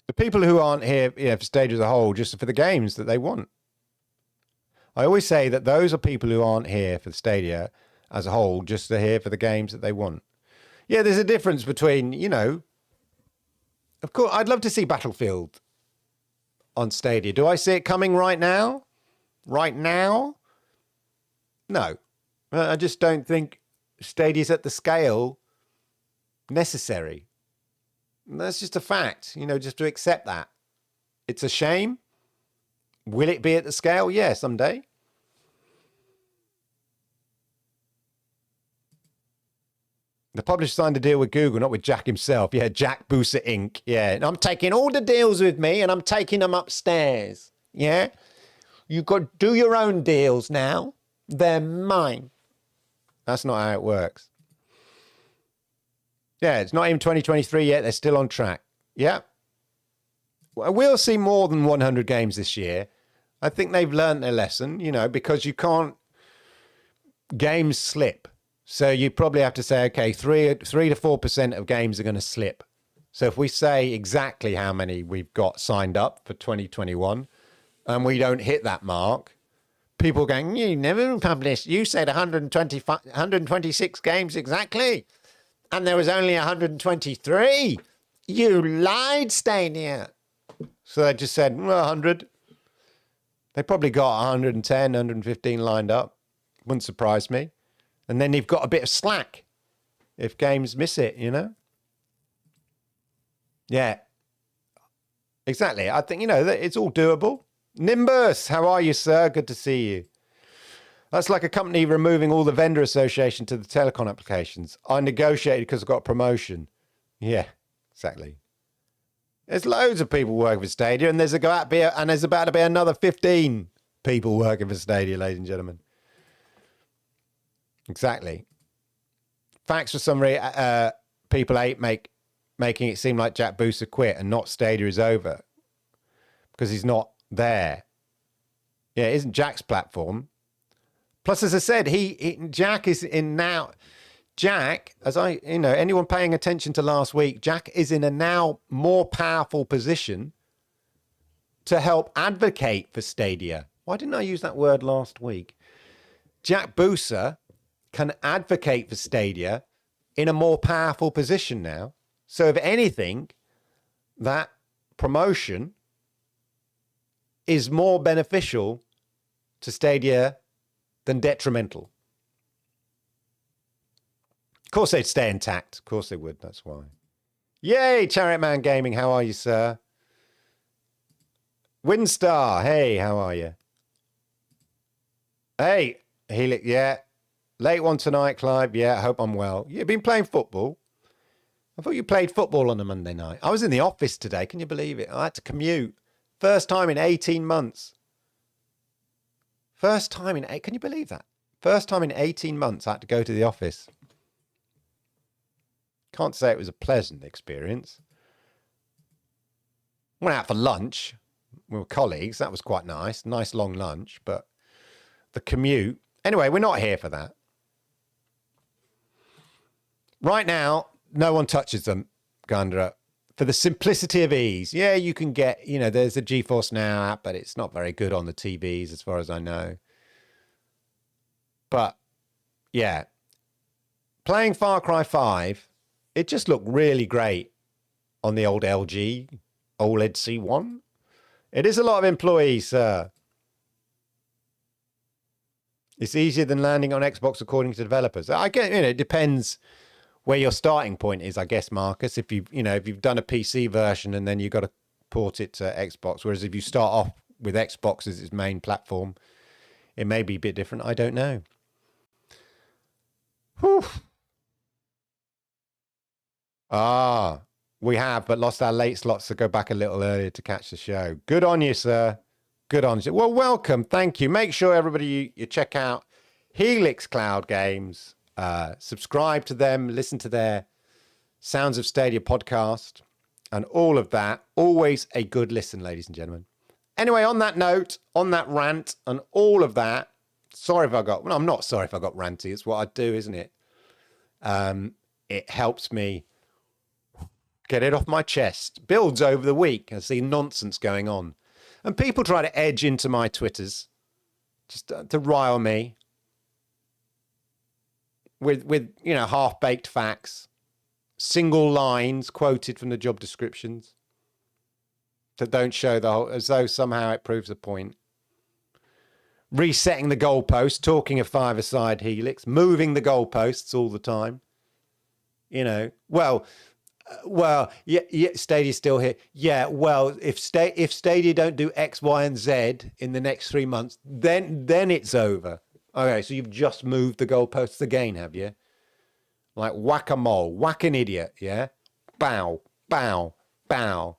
The people who aren't here for Stadia as a whole, just for the games that they want. I always say that those are people who aren't here for Stadia as a whole, just they're here for the games that they want. Yeah, there's a difference between, of course, I'd love to see Battlefield on Stadia. Do I see it coming right now? Right now? No. I just don't think Stadia's at the scale necessary. That's just a fact, just to accept that. It's a shame. Will it be at the scale? Yeah, someday. The publisher signed a deal with Google, not with Jack himself. Yeah, Jack Booser Inc. Yeah, and I'm taking all the deals with me and I'm taking them upstairs. Yeah? You've got to do your own deals now. They're mine. That's not how it works. Yeah, it's not even 2023 yet. They're still on track. Yeah. We'll see more than 100 games this year. I think they've learned their lesson, because you can't... Games slip. So you probably have to say, okay, 3 to 4% of games are going to slip. So if we say exactly how many we've got signed up for 2021 and we don't hit that mark, people going, you never published. You said 126 games exactly. And there was only 123. You lied, Stadia. So they just said, well, 100. They probably got 110, 115 lined up. Wouldn't surprise me. And then you've got a bit of slack if games miss it, you know? Yeah. Exactly. I think, it's all doable. Nimbus, how are you, sir? Good to see you. That's like a company removing all the vendor association to the telecom applications. I negotiated because I got a promotion. Yeah, exactly. There's loads of people working for Stadia, and there's about to be another 15 people working for Stadia, ladies and gentlemen. Exactly. Facts for some people making it seem like Jack Booster quit and not Stadia is over because he's not there. Yeah, it isn't Jack's platform. Plus, as I said, Jack is in now. Jack, anyone paying attention to last week, Jack is in a now more powerful position to help advocate for Stadia. Why didn't I use that word last week? Jack Booser can advocate for Stadia in a more powerful position now. So if anything, that promotion is more beneficial to Stadia than detrimental. Of course they'd stay intact. Of course they would. That's why. Yay, Chariot Man Gaming. How are you, sir? Windstar. Hey, how are you? Hey, Helix. Yeah. Late one tonight, Clive. Yeah, I hope I'm well. You've been playing football? I thought you played football on a Monday night. I was in the office today. Can you believe it? I had to commute. First time in 18 months. Can you believe that? First time in 18 months I had to go to the office. Can't say it was a pleasant experience. Went out for lunch with colleagues. That was quite nice. Nice long lunch, but the commute. Anyway, we're not here for that. Right now, no one touches them, Gandra. For the simplicity of ease. Yeah, you can get, there's a GeForce Now app, but it's not very good on the TVs as far as I know. But, yeah. Playing Far Cry 5, it just looked really great on the old LG OLED C1. It is a lot of employees, sir. It's easier than landing on Xbox according to developers. I get, it depends where your starting point is, I guess, Marcus. If you've done a PC version and then you've got to port it to Xbox, whereas if you start off with Xbox as its main platform, it may be a bit different. I don't know. Whew. We have, but lost our late slots to go back a little earlier to catch the show. Good on you, sir. Good on you. Well, welcome. Thank you. Make sure everybody you check out Helix Cloud Games. Subscribe to them, listen to their Sounds of Stadia podcast and all of that. Always a good listen, ladies and gentlemen. Anyway, on that note, on that rant and all of that, I'm not sorry if I got ranty. It's what I do, isn't it? It helps me get it off my chest. Builds over the week. I see nonsense going on. And people try to edge into my Twitters just to rile me. With half-baked facts, single lines quoted from the job descriptions that don't show the whole, as though somehow it proves the point. Resetting the goalposts, talking of five-a-side Helix, moving the goalposts all the time. Yeah, Stadia's still here. Yeah, well, if Stadia don't do X, Y, and Z in the next 3 months, then it's over. Okay, so you've just moved the goalposts again, have you? Like whack-a-mole, whack an idiot, yeah? Bow, bow, bow.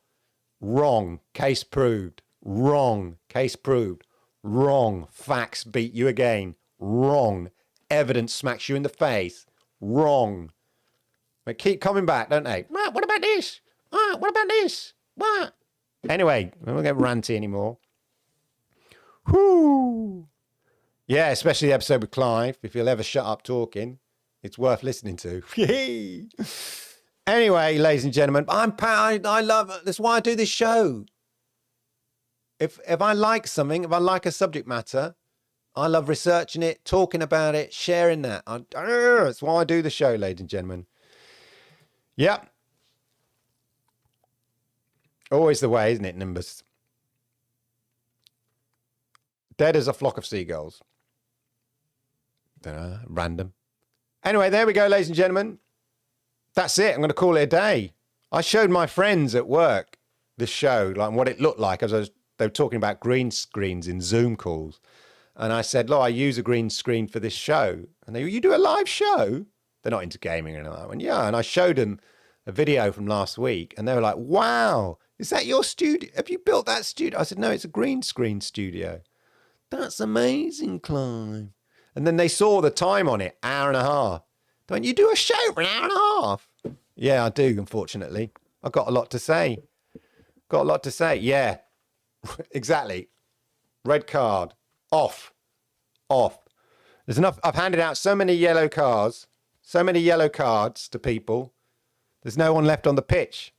Wrong, case proved. Wrong, case proved. Wrong, facts beat you again. Wrong, evidence smacks you in the face. Wrong. They keep coming back, don't they? What about this? What about this? What? Anyway, we won't get ranty anymore. Whoo! Yeah, especially the episode with Clive. If you'll ever shut up talking, it's worth listening to. Anyway, ladies and gentlemen, I love it. That's why I do this show. If I like something, if I like a subject matter, I love researching it, talking about it, sharing that. That's why I do the show, ladies and gentlemen. Yep. Always the way, isn't it, Nimbus? Dead as a flock of seagulls. Random. Anyway, there we go, ladies and gentlemen. That's it. I'm going to call it a day. I showed my friends at work this show, like what it looked like. They were talking about green screens in Zoom calls. And I said, look, I use a green screen for this show. And they go, you do a live show? They're not into gaming or anything like that. I went, yeah. And I showed them a video from last week. And they were like, wow, is that your studio? Have you built that studio? I said, no, it's a green screen studio. That's amazing, Clive. And then they saw the time on it, hour and a half. They went, you do a show for an hour and a half? Yeah, I do, unfortunately. I've got a lot to say. Got a lot to say. Yeah, exactly. Red card. Off. There's enough. I've handed out so many yellow cards, so many yellow cards to people. There's no one left on the pitch.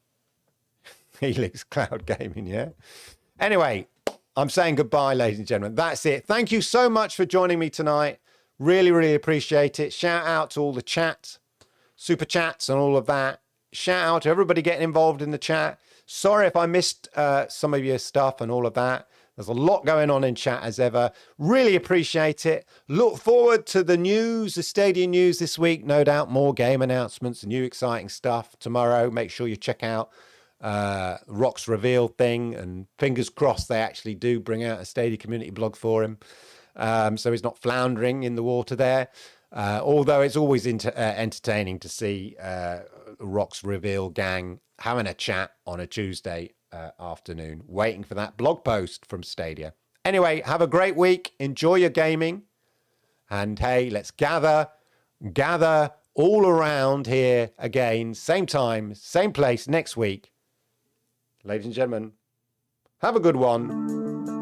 Helix Cloud Gaming, yeah? Anyway, I'm saying goodbye, ladies and gentlemen. That's it. Thank you so much for joining me tonight. Really, really appreciate it. Shout out to all the chat, super chats and all of that. Shout out to everybody getting involved in the chat. Sorry if I missed some of your stuff and all of that. There's a lot going on in chat as ever. Really appreciate it. Look forward to the news, the Stadia news this week. No doubt more game announcements, new exciting stuff tomorrow. Make sure you check out Rock's reveal thing, and fingers crossed they actually do bring out a Stadia community blog for him, so he's not floundering in the water there. Although it's always entertaining to see Rock's reveal gang having a chat on a Tuesday afternoon, waiting for that blog post from Stadia. Anyway, have a great week. Enjoy your gaming. And hey, let's gather all around here again, same time, same place next week. Ladies and gentlemen, have a good one.